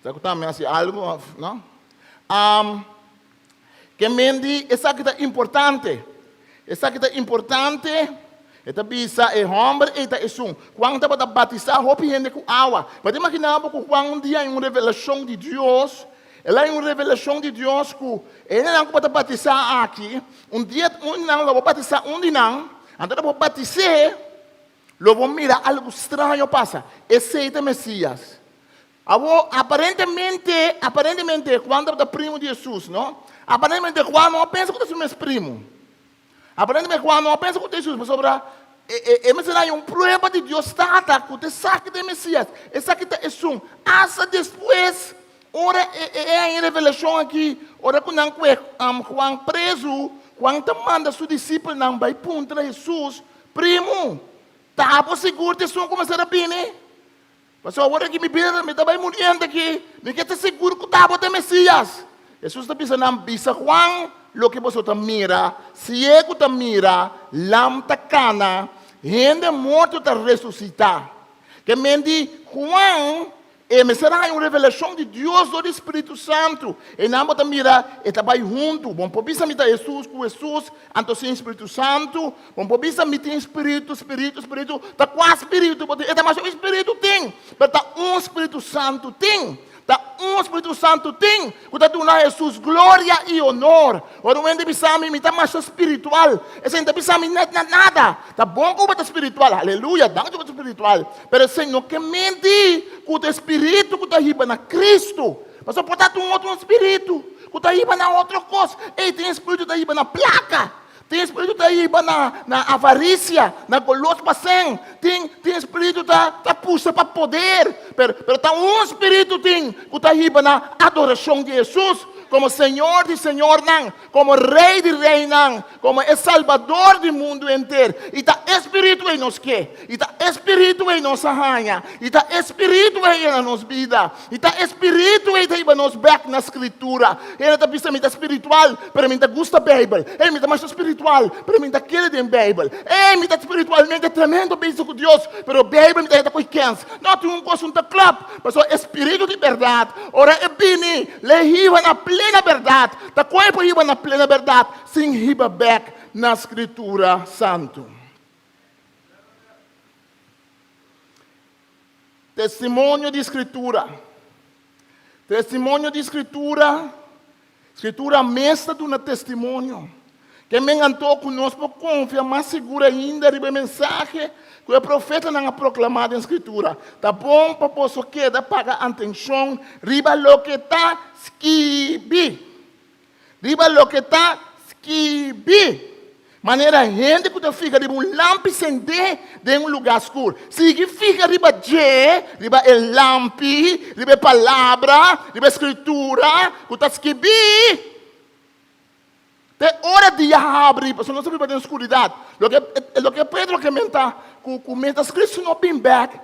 Sabe também assim algo, não? Que mendi essa que é importante. Essa que é importante. Esta bisa é homem e esta é sum. Quando estava a batizar, hope gente com água. Pode imaginar que quando um dia é uma revelação de Deus, ela é uma revelação de Deus que ele não pode batizar aqui. Um dia não vai batizar não. Então vai batizar. Logo mira algo estranho passa. Esse é o Messias. Aparentemente, quando é o primo de Jesus, não? Aparentemente, quando não pensa que é o meu primo. Aparentemente, quando não pensa que é Jesus, mas sobre mas é uma prova de Deus está que você sabe que é Messias. Esse aqui é um. Asa depois, ora é a revelação aqui, ora quando Juan preso, quando manda seu discípulo não vai punta Jesus, primo, tá seguro que são começar a bine? Mas agora que me pede, me vai morrendo aqui, me quer seguro que tá o Messias. Jesus está pensando, bisa Juan, lo que você mira, se é que mira, lam ta cana, gente morto ta ressuscitar. Que mendi Juan, me será uma revelação de Deus do Espírito Santo. E não pode mirar, e vai junto. Bom, por isso, mita Jesus com Jesus, anto sem Espírito Santo. Bom, por isso, mita Espírito. Tá quase Espírito, e mais o Espírito tem. Mas tá Espírito Santo tem. Tá Espírito Santo tem. Quando tu na Jesus glória e honor. Ora, o ende bisami mita mais espiritual. Esse ende bisami nada. Tá bom com o espiritual. Aleluia, dá o espiritual. Pero Senhor, que mente com o Espírito que está riba na Cristo. Mas só pode ter outro Espírito. Que está riba na outra coisa. Ei, tem Espírito que está riba na placa. Tem Espírito que está riba na avarícia, na golosa passem. Tem Espírito que está puxa para poder. Pero está Espírito que está riba na adoração de Jesus. Como Senhor de Senhor, não. Como Rei de Rei, não. Como é Salvador do mundo inteiro. E está Espírito em nós que. E está Espírito em nossa rainha. E está Espírito em nossa vida. E está Espírito em nós back na Escritura. Ele está pensando em espiritual, pero me gusta Bíblia. Ele me está mais espiritual, pero me quer de Bíblia. Ele me está espiritualmente tremendo beijo com Deus, pero Bíblia me está com quens. Não tem coisa um club, mas o Espírito de verdade. Ora é bem, lehiva na plena verdade. Tá corpo riba na plena verdade, sem riba back na Escritura Santo. Testemunho de Escritura. Testemunho de Escritura. Escritura mestra de um testemunho. Quem me encantou conosco confia mais segura ainda riba mensagem que o profeta não ha proclamado em Escritura. Tá bom para você queda pagar atenção riba lo que está escrito. Riba lo que está escrito. Maneira gente que fica riba lampi acender de lugar escuro. Significa riba riba el lampi, riba palavra, riba escritura, que está escrito. Tem hora de abrir, porque não se vive na escuridão. Lo que Pedro comenta, que Cristo não vem back,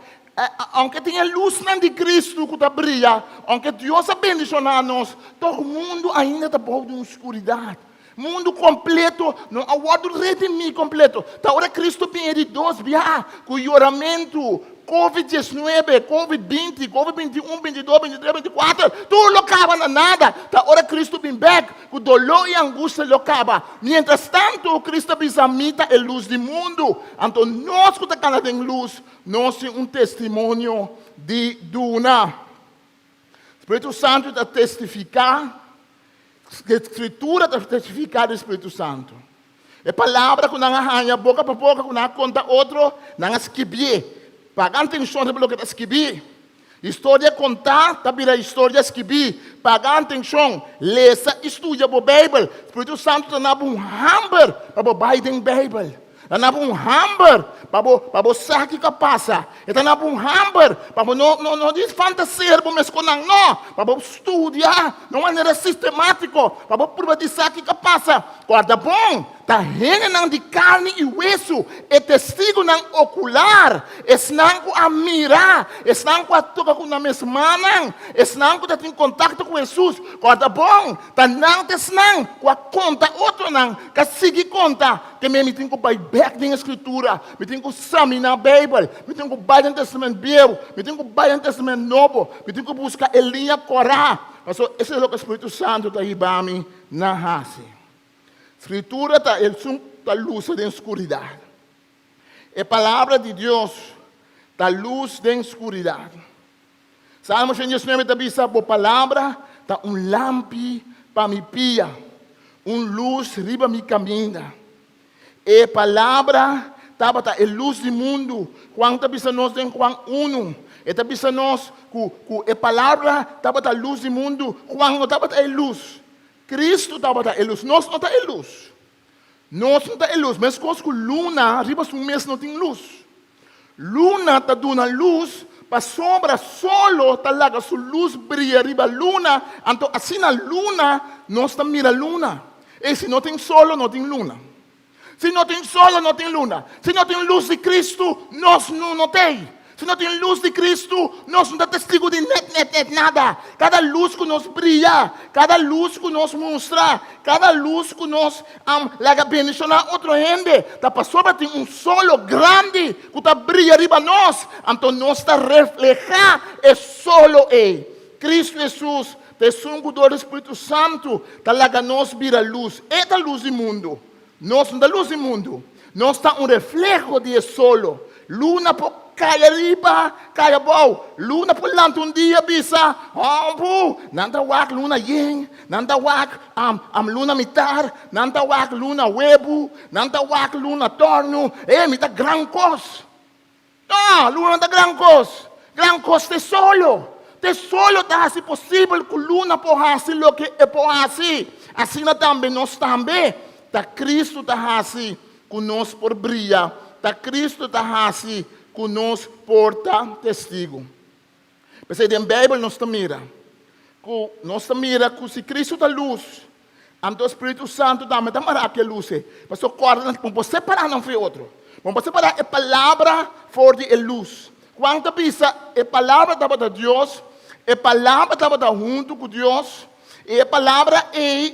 aunque tenha luz de Cristo que brilha, aunque Deus abençoe-nos, todo mundo ainda está pobre de escuridão. Mundo completo, não há o redimir completo. Tá hora Cristo vem de dois via, com oramento, Covid-19, Covid-20, Covid-21, 22, 23, 24, tudo não acaba na nada. Tá hora Cristo vem back, com dor e angústia não acaba. Mientras tanto, Cristo visamita a luz do mundo. Então, nós que estamos em luz, nós temos testemunho de Duna. O Espírito Santo está testificar. A Escritura está testificada do Espírito Santo. É palavra que não arranha boca para boca, que não conta outro, não escrever. Pagar atenção pelo que está escrever. História contar, tá vira história escrever. Pagar atenção, leça, estuda a Bíblia. O Espírito Santo está na hamburger para o Biden Bíblia. Está na hamburger para o saque que passa. Está na hamburger para não diz fantasia, para escolher não, para estudar de maneira sistemática, para provar de saque que passa. Guarda bom. Tá renan de carne e hueso, é testigo não ocular, não a mirar, não a tocar com a mesma mão, não a ter contato com Jesus. Guarda bom, tá não não, com a conta outro não, que siga conta, que me tem que vai back na Escritura, me tem que examinar a Bíblia, me tem que vai no Testamento Velho, me tem que vai no Testamento Novo, me tem que buscar a linha Corá. Mas esse é o que o Espírito Santo está aí para mim na raça. Escritura está a luz da escuridão. A palavra de Deus está a luz da escuridão. Salmo 119 está dizendo, a palavra está lampi para mi pia, luz riba mi caminho. A palavra está a luz do mundo. Quando está dizendo nós em Juan 1, está dizendo nós que a palavra está a luz do mundo. Quando não está a luz. Cristo estava a luz, nós não estamos a luz. Nós não estamos a luz, mas coisa que luna, arriba um mês não tem luz. Luna está dando luz para sombra solo talaga su luz brilha riba luna, então assim na luna nós estamos mira luna. E se não tem sol, não tem luna. Se não tem sol, não tem luna. Se não tem luz de Cristo, nós não tem. Se não tem luz de Cristo, nós não temos testigo de nada. Cada luz que nos brilha, cada luz que nos mostra, cada luz que nos lega bendicionar outra gente, está passando tem um solo grande que está brilha riba nós, então nós está reflejar é solo Cristo Jesus, tesungo do Espírito Santo, talaga nós vira luz. Esta luz do mundo, nós não da luz do mundo, nós está um reflejo de solo. Luna por kaya riba, kaya bau. Luna po lang dia bisa. Nanda wak luna yeng, nanda wak luna mitar, nanda wak luna webu, nanda wak luna torno. Mita gran cos. Luna da gran cos. Gran cos te solo. Te solo ta hasi possível que luna po hasi lo que é po hasi. Assim na também nós também. Ta Cristo ta hasi conosco por brilha. Ta Cristo ta hasi conosco porta testigo. Porque em Bíblia nós mira que se Cristo da luz, então o Espírito Santo também está marcado que luz. Mas vamos separar não foi outro. Vamos separar a palavra for de luz. Quando pensa a palavra estava de Deus, a palavra estava junto com Deus, e a palavra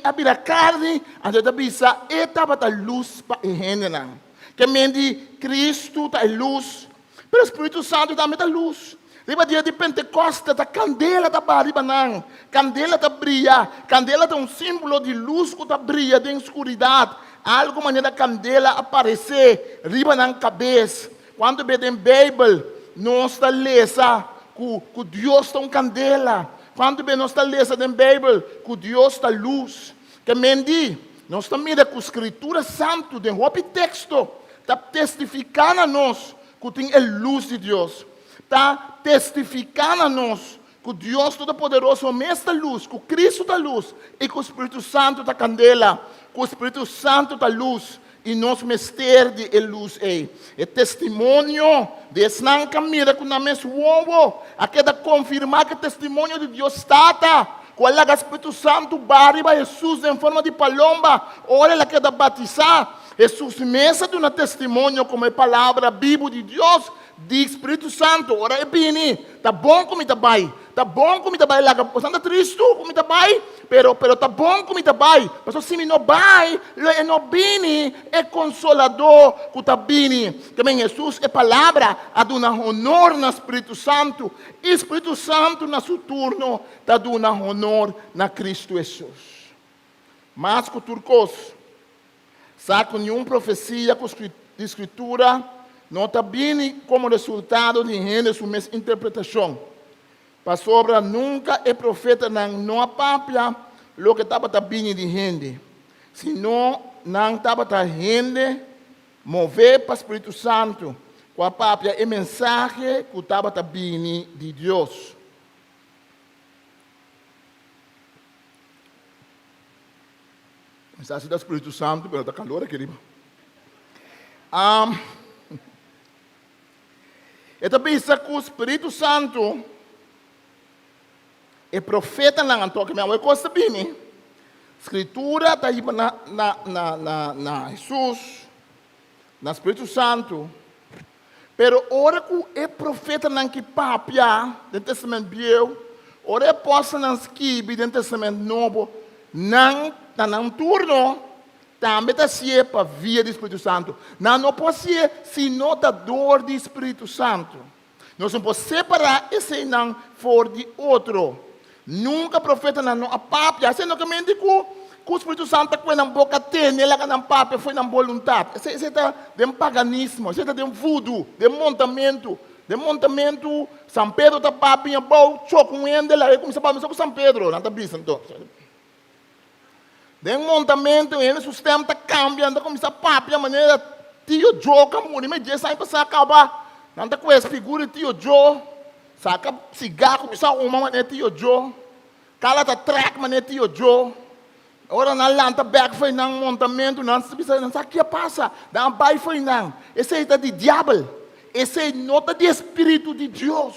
a vida carne, a gente pensa estava da luz para a gente. Que mente Cristo da luz, mas o Espírito Santo também da luz. Riba dia de Pentecostes, a candela da barriba não, candela da brilha, candela é um símbolo de luz que brilha da escuridade. Algo maneira candela aparecer riba na cabeça. Quando vê em Bíblia, nós está lesa que Deus está um candela. Quando vê nós está lesa em Bíblia que Deus está luz. Que mente, nós está mira que a Escritura Santo, de um texto, está testificando a nós que tem a luz de Deus. Está testificando a nós que Deus Todo-Poderoso é esta luz, que Cristo da luz e que o Espírito Santo da candela, que o Espírito Santo da luz e nós mestre de luz é testemunho de não camira com na mesma uovo, aquela confirmar que o testemunho de Deus está. Qual é o Espírito Santo barriba Jesus em forma de palomba, olha ela queda batizar. Jesus mesa de um testemunho como a palavra viva de Deus, de Espírito Santo. Ora é bem, tá bom como está bem, tá bom como está bem, lá você está triste como está bem, pero tá bom como está bem. Mas se não vai, não bem é consolador que está bem. Também Jesus é palavra a dar honor no Espírito Santo, e Espírito Santo na seu turno está dando honor na Cristo Jesus. Mas que turcos sabe nenhuma profecia com escritura não está bem como resultado de gente sua interpretação. Para sobra nunca é profeta não apapia o que estava bem de gente. Senão não estava gente mover para o Espírito Santo com a papia é mensagem que estava bem de Deus. Mensagem do Espírito Santo, mas está calor aqui, querido. Eu penso que o Espírito Santo é profeta na Antônia, mas é coisa bem. Escritura está aí na Jesus, no Espírito Santo. Pero ora que é profeta na que papia do Testamento Velho, ora é posta na esquibe do Testamento Novo, não turno, também está se para via do Espírito Santo. Não pode ser senão da dor do Espírito Santo. Nós não podemos separar esse não for de outro. Nunca profeta não a papia, sendo que mente que o Espírito Santo foi na boca tênia, ela na papia foi na vontade. Esse está de um paganismo, esse está de um voodoo, de montamento. São Pedro está papinha, bom, choco com ele, lá começa a falar com São Pedro, não está pensando então. De montamento, o sistema está cambiando, começa a papia, a maneira, tio Joe, como mas já sai para acabar. Não está com essa figura de tio Joe, saca cigarro, começa a uma maneira tio Joe, cala tá track maneira tio Joe. Ora na lanta back foi não montamento, não sabe que passa, dá um bai foi não. Esse é de diabo, esse é nota de Espírito de Deus.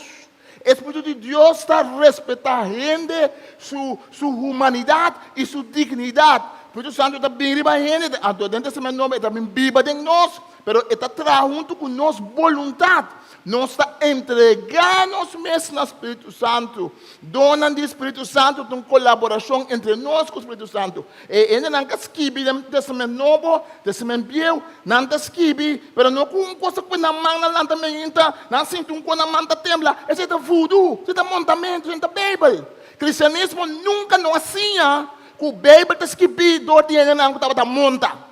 Espírito de Deus está respeitar a gente, sua humanidade e sua dignidade. O Espírito Santo está bem riba a gente, dentro desse meu nome, está bem viva dentro de nós, mas está trabalhando junto com nós vontade. Nós está entregando mesmo no Espírito Santo, donando o Espírito Santo uma colaboração entre nós com o Espírito Santo. E ainda não esquive desse meu nome, desse meu bio, não esquive, mas não com coisa que na mão não também entra, não sinto com na mão tembla. Esse é voodoo, esse é montamento, esse é Bíblia. Cristianismo nunca não assim, que o Bíblia está esquivido de ainda não estava monta.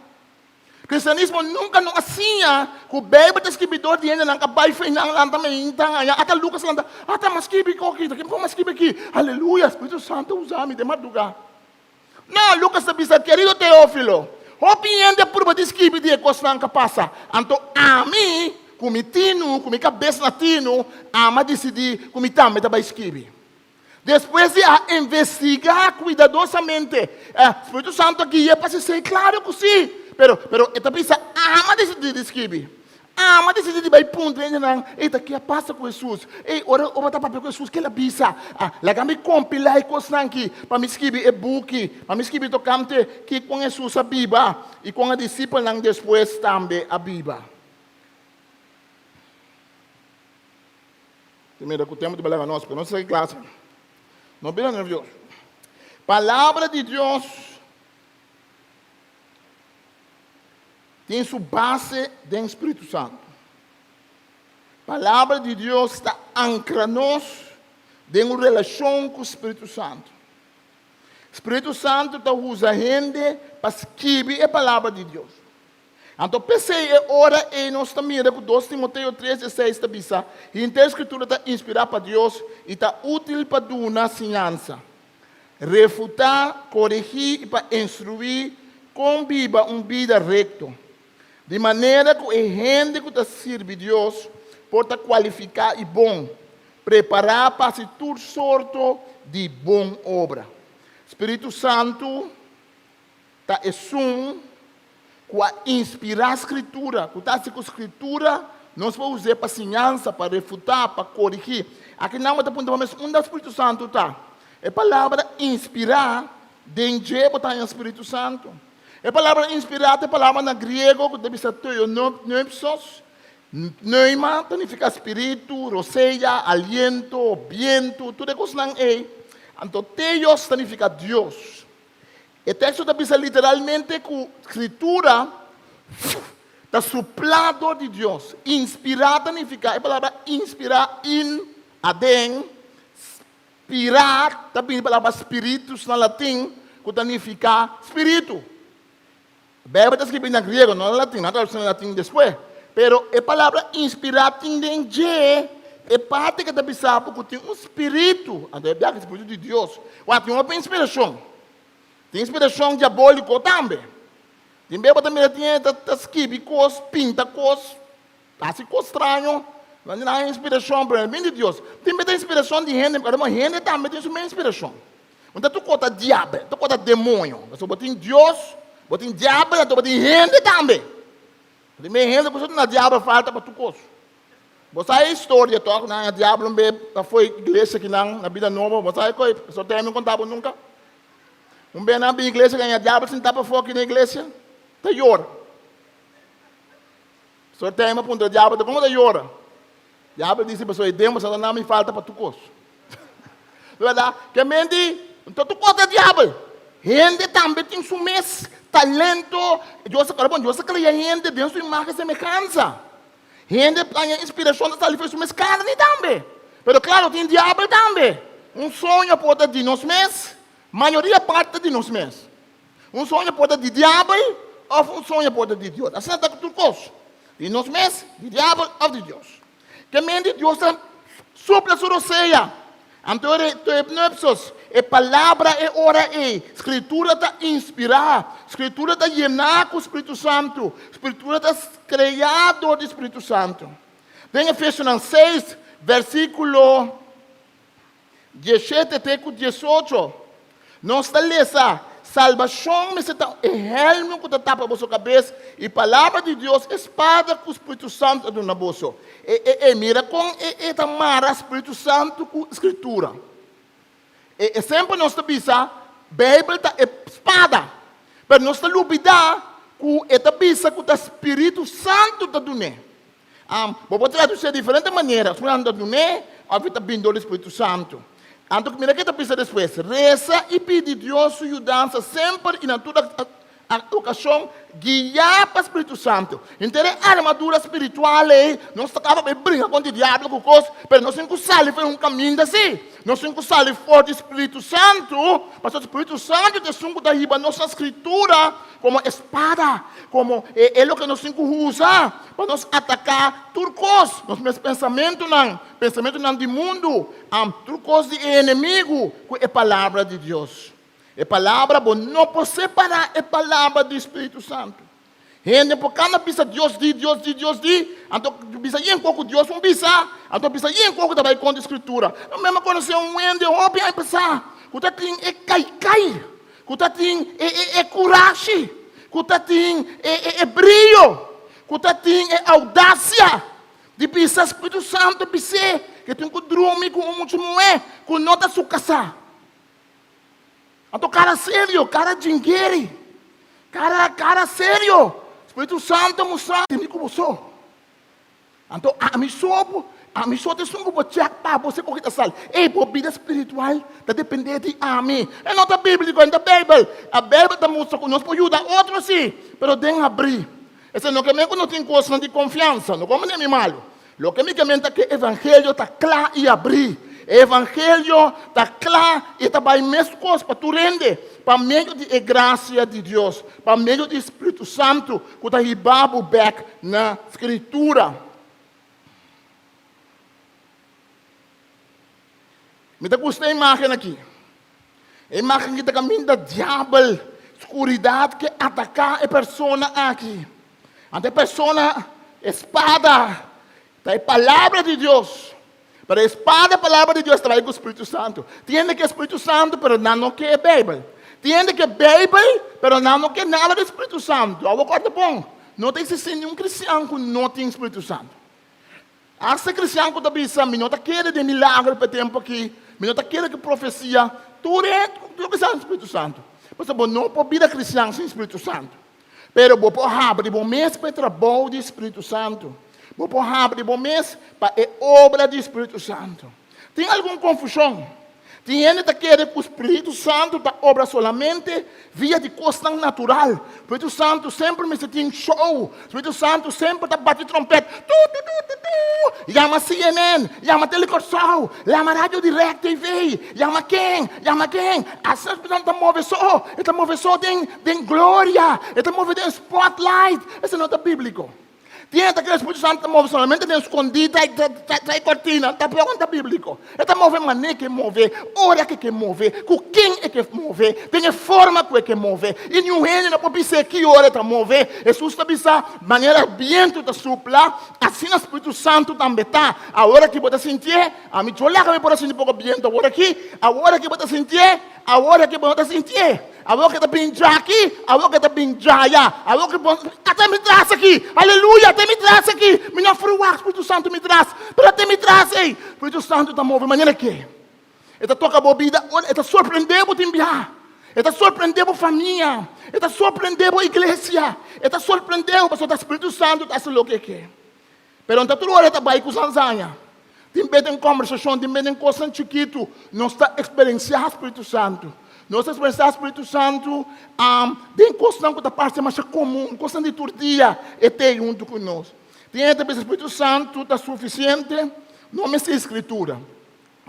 Cristianismo nunca não assim, que o Bíblia está esquivido de ainda não acabou final lá também, então até Lucas lá, até mais esquive aqui, como esquive aqui, aleluia, Espírito Santo usa-me de madrugada. Não, Lucas está dizendo, querido Teófilo, opinião por de esquive de coisa que passa. Então, a mim, com minha cabeça latino, ama decidir como também vai esquive. Depois de investigar cuidadosamente, o Espírito Santo guia para ser claro que sim. Pero esta pensa, ama decidir esquive. Ama decidir vai ponto ainda não. Eita que passa com Jesus. E ora tá papel com Jesus que ela bisa. Lá me compilar e coisas aqui para me esquive e book, para me esquive tocante que com Jesus a Bíblia e com a discípula não depois também a Bíblia. Primeiro que o tempo de balar nós, porque não sei classe. Não vira nervioso. Palavra de Deus tem sua base no Espírito Santo. A palavra de Deus está ancrando-nos em uma relação com o Espírito Santo. O Espírito Santo está usando a gente para escrever a palavra de Deus. Então, pensei, ora, e nós também, com 2 Timoteo 3,16, está dizendo, e a Escritura está inspirada para Deus e está útil para dar uma ensinança, refutar, corrigir e para instruir com vida recta. De maneira que a gente que está servindo a Deus pode qualificar e bom, preparar para se tudo sorto de boa obra. Espírito Santo está com a inspirar a Escritura, com a Escritura, nós vamos usar para ensinança, para refutar, para corrigir. Aqui não é ponto, mas onde o Espírito Santo está? É a palavra inspirar, dentro do Espírito Santo. É a palavra inspirada, é a palavra na grego, que deve ser pneumsos, pneuma, significa espírito, roseia, aliento, viento, tudo isso não é. Então, Deus significa Deus. O texto deve ser literalmente com a escritura está soplado de Deus. Inspirada significa, é a palavra inspirar, adem, spirar, também a palavra espíritos na latim, que significa espírito. A Bíblia está escrita em grego, não em latim, não está em latim depois. Pero a palavra inspirar tem de é parte que deve ser porque tem um espírito, a espírito de Deus. Tem uma inspiração. Tem inspiração diabólica também. Tem Bíblia também tem escreve coisas, pinta coisas, assim coisas estranhas. Não há inspiração para mim de Deus. Tem também inspiração de gente, porque a gente também tem sua inspiração. Então tu conta diabo, tu conta demônio. Você bota em Deus, bota em diabo, tu bota em gente também. Também gente, você não diabo falta para tu coisa. Você é história, toca, não diabo não foi igreja que não na vida nova. Você é coisa, só tem me contava nunca. Bem na igreja ganha diabo sem tapa fogo na igreja, tá llora. Só tem uma ponta diabo, como tá llora? Diabo disse para você, Deus, não me falta para tu coisa. Verdade? Que mente, então tu conta diabo. Gente também tem seu mês, talento. Deus cria gente dentro de imagem e semelhança. Gente tem inspiração de sair fez mês carne também. Mas claro, tem diabo também. Um sonho pode de nós mesmos, maioria parte de nós mesmos. Um sonho pode de diabo ou um sonho pode de Deus. Assim é tudo coisa. De nós mesmos, de diabo ou de Deus. Que mente Deus sopra sobre você. Então, a palavra é hora é. Escritura está inspirada. Escritura está llena com o Espírito Santo. Escritura está criada do Espírito Santo. Em Efésios 6, versículo 17 até 18. Nós está lendo. salvação me está é helmo que tapa a vossa cabeça e palavra de Deus, espada que o Espírito Santo do na vosso. Mira com tamara Espírito Santo com escritura. Sempre nós bisa Bíblia tá espada. Mas nós está lubida com esta bisa com o Espírito Santo da dunia. Vou traduzir de diferente maneira. Falando da dunia, a vida vindo do Espírito Santo. Então, mira que está depois. Reza e pede Deus sua ajuda sempre e na toda ocasião guiar para o Espírito Santo. Então, a armadura espiritual não está acaba de brincar com o diabo, com coisa, mas nós temos que sair por caminho assim. Nós temos que sair fora do Espírito Santo, mas o Espírito Santo tem sungo da riba nossa escritura como espada, como é o que nós temos que usar para nos atacar turcos, nossos pensamentos não do mundo, turcos de inimigo, com a palavra de Deus. A palavra, não pode separar a palavra do Espírito Santo. Gente, por cada bisa Deus diz, então bisa em pouco Deus não bisa, então bisa em pouco também com a Escritura. A mesma coisa se um ende óbvio a pensar, que tá tem cai, que tá tem coragem, que tá tem brilho, que tá tem audácia de bisa Espírito Santo, bisa que tem que dormir com um mulher, que não tá sua casa. Então, cara sério, cara dinheiro, cara sério. Espírito Santo mostrar que me começou. Então, a mim só tem um pouco de para você correr da sala. A vida espiritual está dependendo de mim. É não da Bíblia, é da Bíblia. A Bíblia está mostrando que nós podemos ajudar outros sim, mas tem que abrir. Esse não que não tem coisa de confiança, não como nem malo. O que me comenta é que o evangelho está claro e abrir. O evangelho está claro e está bem mesmo coisa para tu render. Para meio de graça de Deus, para meio do Espírito Santo, que está ribado back na Escritura. Me dá gostei da imagem aqui. A imagem que está caminhando da diabo, escuridade que atacar a pessoa aqui. A pessoa, espada, está a palavra de Deus. Para a espada, a palavra de Deus está aí com o Espírito Santo. Tiene que o Espírito Santo, mas não que é Bíblia. Tiene que Bíblia, mas não que nada do Espírito Santo. Eu acordo bom. Não tem se nenhum cristão que não tem Espírito Santo. Esse cristão que também sabe, não está querendo de milagre para tempo aqui, não está querendo que profecia, tudo é o Espírito Santo. Mas não pode vir a cristão sem Espírito Santo. Pero vou por abrir bom mês para o trabalho do Espírito Santo. Vou por abrir bom mês para a obra do Espírito Santo. Tem alguma confusão? Tem gente que quer que o Espírito Santo da obra solamente via de coisa natural. O Espírito Santo sempre me tem show. O Espírito Santo sempre está batendo trompete. Llama CNN, llama Telecorsal, llama Rádio Direct TV, llama quem? Assim o Espírito Santo está movendo só. Ele está movendo só de glória. Ele está movendo de spotlight. Esse não é bíblico. Tiene que o Espírito Santo move solamente de escondida e cortina, está pergunta bíblico. Está movendo maneira que move, hora que move, com quem é que move, tem a forma que move. E nenhum reino não pode dizer que hora está move. Jesus está dizendo, maneira viento está sopla, assim o Espírito Santo também está. A hora que você sentir, a mim olha que pode sentir um pouco viento agora aqui, a hora que você sentir, a hora que você sentir. A hora que está bem já aqui, a hora que está bem já allá, a hora que até me traz aqui, aleluia, até me traz aqui, minha fruta, Espírito Santo me traz, mas até me traz aí, Espírito Santo está movendo, maneira que, ele está tocando a vida, ele está surpreendendo o enviar, ele está surpreendendo a família, ele está surpreendendo a igreja, ele está surpreendendo, mas o Espírito Santo está fazendo o que quer, mas não está toda hora está bem com zanzanha, tem bem em conversação, tem bem em coisa chiquito, não está experienciando o Espírito Santo. Nós expressamos o Espírito Santo tem coisa que da parte mais comum, coisa de turdia, e tem junto conosco. Tem gente que o Espírito Santo está suficiente, não é essa escritura.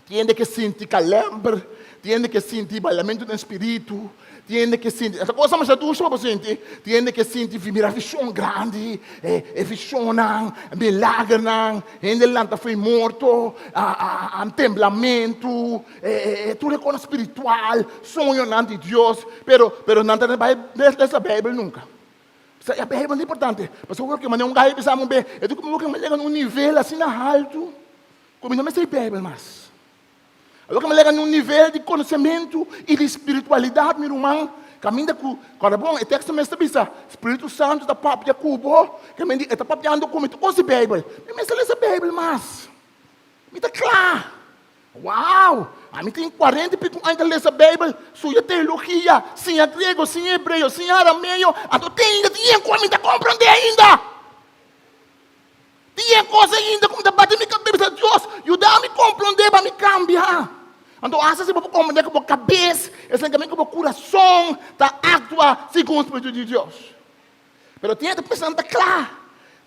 Tem gente que sente calembre, tem gente que sente balamento do Espírito, tem gente que sente, essa coisa mais dura para sentir, tem gente que sente visão grande, visão, milagre, gente lá foi morto, temblamento, tudo é coisa espiritual, sonho de Deus, pero não tem dessa Bíblia nunca. A Bíblia é importante, mas eu que mandei gajo pensar bem, eu digo que me leva num nível assim alto, como não me sei Bíblia mais. Eu que me leva num nível de conhecimento e de espiritualidade, meu irmão, Caminha com, quando bom, é texto mesmo bisa, Espírito Santo da papia cubo, caminha, é papiando como tu ouve Bíblia, mas lê essa Bíblia mas, me tá claro, uau, a mim tem 40 e pico ainda lê essa Bíblia, sua teologia, sim é grego, sim é hebreu, sim é arameu, a tu tem como ainda compreender ainda, tem coisa ainda como da bater minha cabeça, Deus, ajuda-me a compreender, para me cambiar. Então, essa se você compreender com a cabeça, esse também com o coração, está atua segundo o Espírito de Deus. Mas tem que pensar, está claro.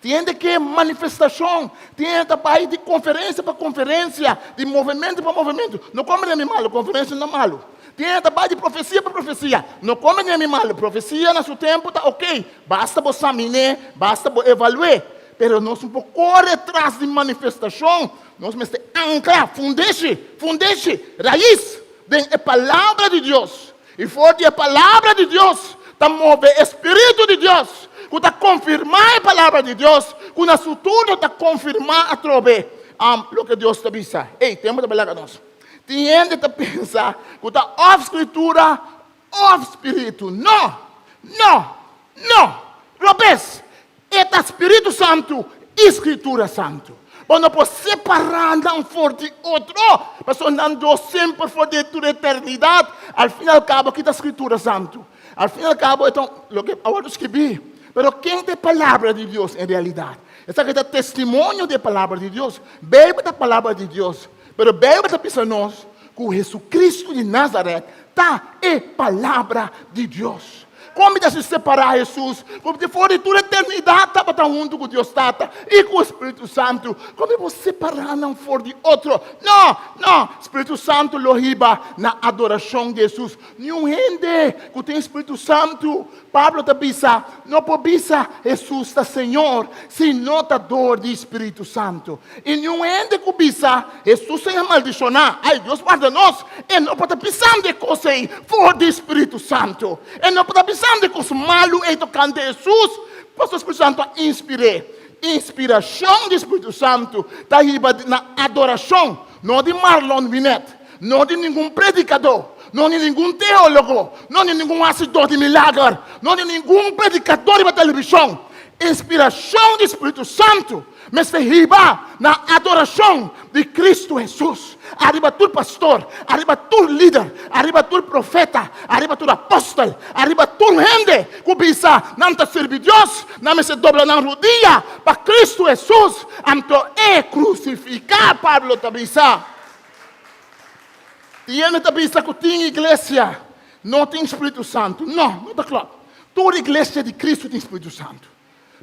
Tem que manifestação, tem que ir de conferência para conferência, de movimento para movimento. Não come nem malo, conferência não é malo. Tem que ir de profecia para profecia. Não come nem malo, profecia no seu tempo está ok. Basta você examinar, basta você evaluar. Mas nós não podemos correr atrás de manifestação. Nós temos que anclar, funde, raiz, da palavra de Deus. E for a palavra de Deus, está mover o Espírito de Deus, que está confirmar a palavra de Deus, que na futuro está confirmar a trove o que Deus está dizendo. Ei, temos que falar com nós. Tem que pensar que está off escritura, off Espírito. Não. Lopes, é Espírito Santo e Escritura Santo. Mas não pode separar um for de outro. Mas andando sempre for de toda a eternidade. Al fim e al cabo, aqui está a Escritura Santo. Al fim e al cabo, então, o que eu escrevi. Mas quem tem a palavra de Deus em realidade? Essa aqui é o testemunho da palavra de Deus. Bebe da palavra de Deus. Mas bebe da pessoa nós, que Jesus Cristo de Nazaré está é palavra de Deus. Como de se separar Jesus? Como de for de toda a eternidade, estava tão junto com Deus Tata e com o Espírito Santo. Como você separar não for de outro? Não. Espírito Santo lo riba na adoração de Jesus. Nenhum gente que tem Espírito Santo, Pablo te bisa, não pode bisa Jesus está Senhor, se não está dor de Espírito Santo. E nenhum gente que bisa, Jesus sem maldicionar. Ai, Deus guarda nós. E não pode pensar de coisa aí, for de Espírito Santo. E não pode pensar de coisa malo e tocante Jesus. Pois o Espírito Santo inspirou. Inspiração do Espírito Santo está aí na adoração, não de Marlon Binet, não de nenhum predicador, não de nenhum teólogo, não de nenhum assistente de milagre, não de nenhum predicador de televisão. Inspiração do Espírito Santo, mas se riba na adoração de Cristo Jesus. Arriba tu pastor, arriba tu líder, arriba tu profeta, arriba tu apóstolo, arriba tu gente que bisa não te servir Deus, não se dobla na rodilha para Cristo Jesus, então é crucificar, Pablo te bisa. Tiene te bisa que tem igreja, não tem Espírito Santo, não está claro. Toda igreja de Cristo tem Espírito Santo.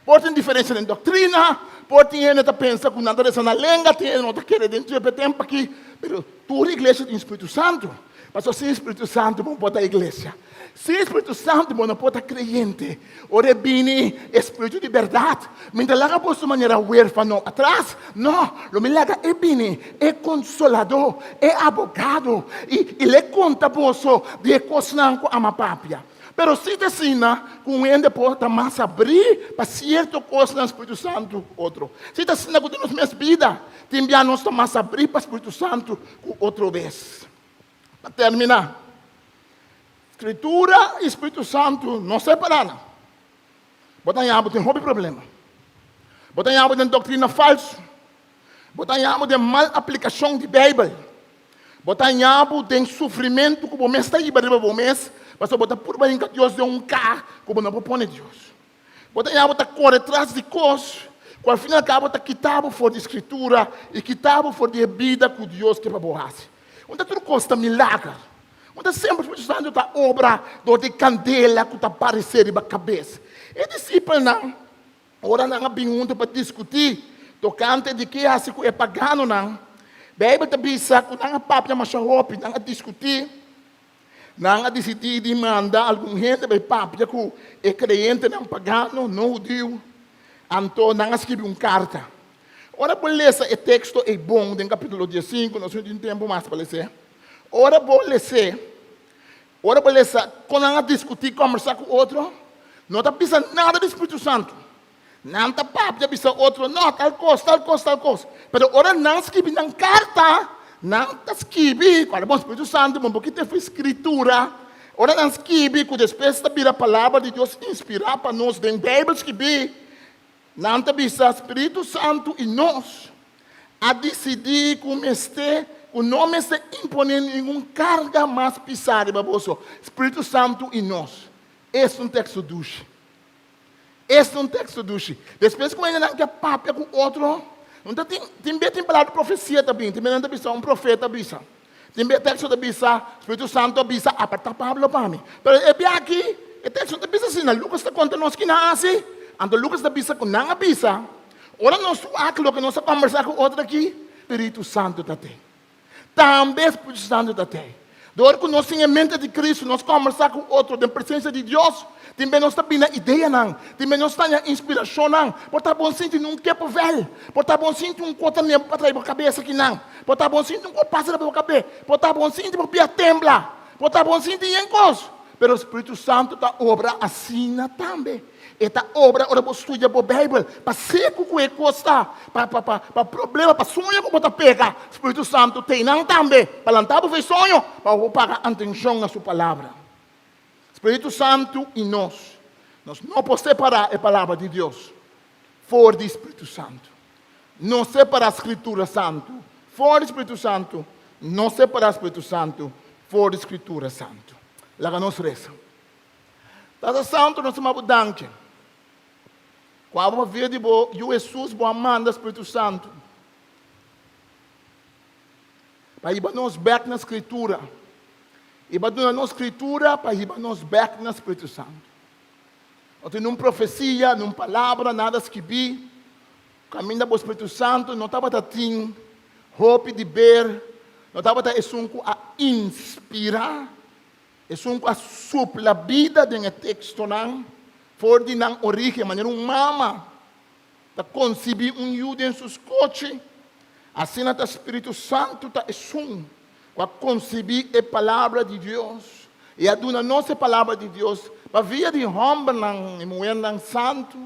Pode diferença em doutrina, pode gente pensa que nada dessa na língua, tem gente que quer interpretar tempo aqui, mas toda igreja tem Espírito Santo. Mas sem Espírito Santo não pode ter igreja. Sem Espírito Santo não pode ter crente. Ora bem, Espírito de verdade. Mas lá por sua maneira huérfano atrás, não. O milagre é bem, é consolador, é abogado e ele conta por isso de coisas com a papia. Pero se te ensina, com ele pode mais abrir para certa coisa no Espírito Santo outro. Se te ensina que temos mais vida, também nós mais abrir para o Espírito Santo outra vez. Para terminar, Escritura e Espírito Santo não separam. Botar em abo tem hobby problema. Botar em abo tem doutrina falsa. Botar em abo tem mal aplicação de Bíblia. Botar em abo tem sofrimento que o mês está aí para o mês. Mas botar por bem que Deus deu carro, como não propõe Deus. Botar em abo corre atrás de coisas, que ao fim e ao cabo está quitado for de escritura e quitado for de vida que Deus quer para borrar-se. Onde tudo custa milagre. Onde sempre o Espírito Santo está obra de candela que está aparecendo na cabeça. E discípulo não, ora não há pergunta para discutir, tocante de que é pagano não. Bíblia está dizendo que não há papo, mas não há discutir. Não há decidido de mandar algum gente para papo, que é crente, não pagano, não judeu. Então, não escreve uma carta. Ora, por ler esse texto é bom, no capítulo 15, nós não temos tempo mais para ler. Ora, por ler, quando não discutir, conversar com outro, não está pensando nada do Espírito Santo. Não está papo, já pensa outro, não, tal coisa. Mas ora, não escreve na carta. Não está escrito, quando o Espírito Santo, um pouquinho de escritura, Ora nós escrevi que depois de a palavra de Deus inspirar para nós, den Bíblia escrevi, não bisa Espírito Santo e nós, a decidir como este, o nome está imponendo nenhuma carga mais pesada, baboso. Espírito Santo e nós. Este é um texto duche. Este é um texto duche. Depois que ainda não quer papo com outro, então tem palavra de profecia também, tem não bisa um profeta bisa. Tem texto da bisa, Espírito Santo bisa, aperta Pablo para mim. Mas é bem aqui, o texto da bisa assim, Lucas está contando nós que não assim. Ando Lucas da bisa com não bisa. Ora nós aquilo que nós conversar com outro aqui, Espírito Santo está tem. Também Espírito Santo está tem. Dor que nós em mente de Cristo, nós conversar com outro, na presença de Deus, também nós está na ideia não, também nós está na inspiração não. Por tá bom sentir um quepo velho, por tá bom sentir um cota nem para trás da cabeça aqui não. Por tá bom sentir um copo passa da cabeça, por tá bom sentir uma pia tembla, por tá bom sentir em coisa. Pero o Espírito Santo está obra assim também. Esta obra, ora você estuda a Bíblia, para seco com costa, para problema, para sonho que você pega. O Espírito Santo tem não também, para lançar para sonho, para pagar atenção na sua palavra. Espírito Santo e nós não podemos separar a palavra de Deus fora do Espírito Santo. Não separar a Escritura Santo fora do Espírito Santo. Não separar o Espírito Santo fora da Escritura Santo. Lá nós reza. Tata Santo, nós somos danke. Quando a vida de Jesus, vou amar o Espírito Santo. Para ir nos back na Escritura. E para na Escritura, para ir nos back na Espírito Santo. Não tem nenhuma profecia, nenhuma palavra, nada escrevi. Caminho do Espírito Santo, não estava tendo hope de ver, não estava tendo a inspirar, a supla a vida de texto não. For de não origem, maneira mama, para conceber judo em seus coches, assim o Espírito Santo está para conceber a palavra de Deus, e a dona nossa palavra de Deus, para via de homem não moer não santo,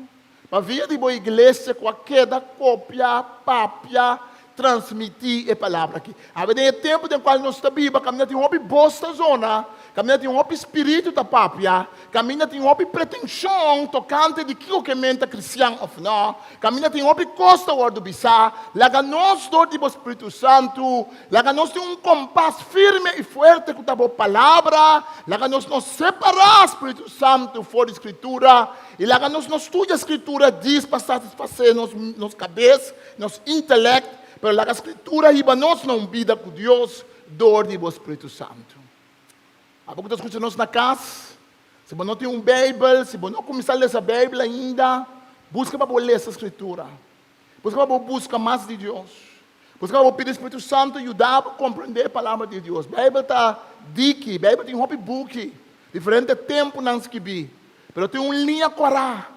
para via de boa igreja, qualquer cópia, papia, transmitir a palavra aqui. Havia tempo em qual nós estamos caminhando em uma bosta zona, caminhando em um espírito da papia, caminhando em uma pretensão tocante de que mente cristão of não, caminhando em uma costa do bisa, lá nós do Espírito Santo, lá nós tem compasso firme e forte com a palavra, lá nós nos separar o Espírito Santo fora da Escritura, e lá nós estuda a Escritura diz para satisfazer nos cabeça, nos intelecto, pero a Escritura iba nós não vida com Deus, dor do Espírito Santo. Há pouco nós escutamos na casa, se você não tem Bíblia, se você não começar a ler essa Bíblia ainda, busca para ler essa Escritura. Busca para buscar mais de Deus. Busca para pedir ao Espírito Santo ajudar para compreender a palavra de Deus. A Bíblia está dique, a Bíblia tem um book, diferente tempo não escrevi, mas tem uma linha corá.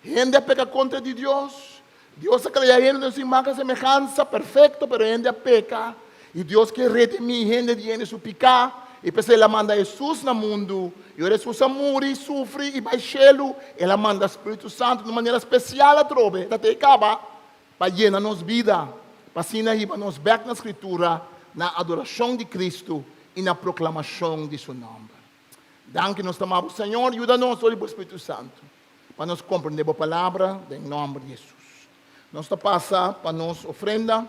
Gente peca contra de Deus. Deus se cria gente em sua imagen semelhança, perfeito, mas gente peca. E Deus quer redimir gente de seu pecado. E depois ela manda Jesus no mundo. E Jesus morre, sofre e vai cielo. Ela manda o Espírito Santo de maneira especial a trove. Até acaba. Para llenar nos vida. Para assim nos back na Escritura, na adoração de Cristo e na proclamação de seu nome. Danke nós amamos Senhor. Ajuda-nos, o Espírito Santo. Para nós compreender a palavra em nome de Jesus. Nós passa para nos ofrenda.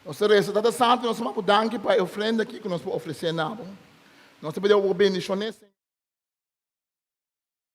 Nós reza Tata Santo, nós vamos danke para a ofrenda aqui que nós vamos oferecer. Nós pedimos bendições.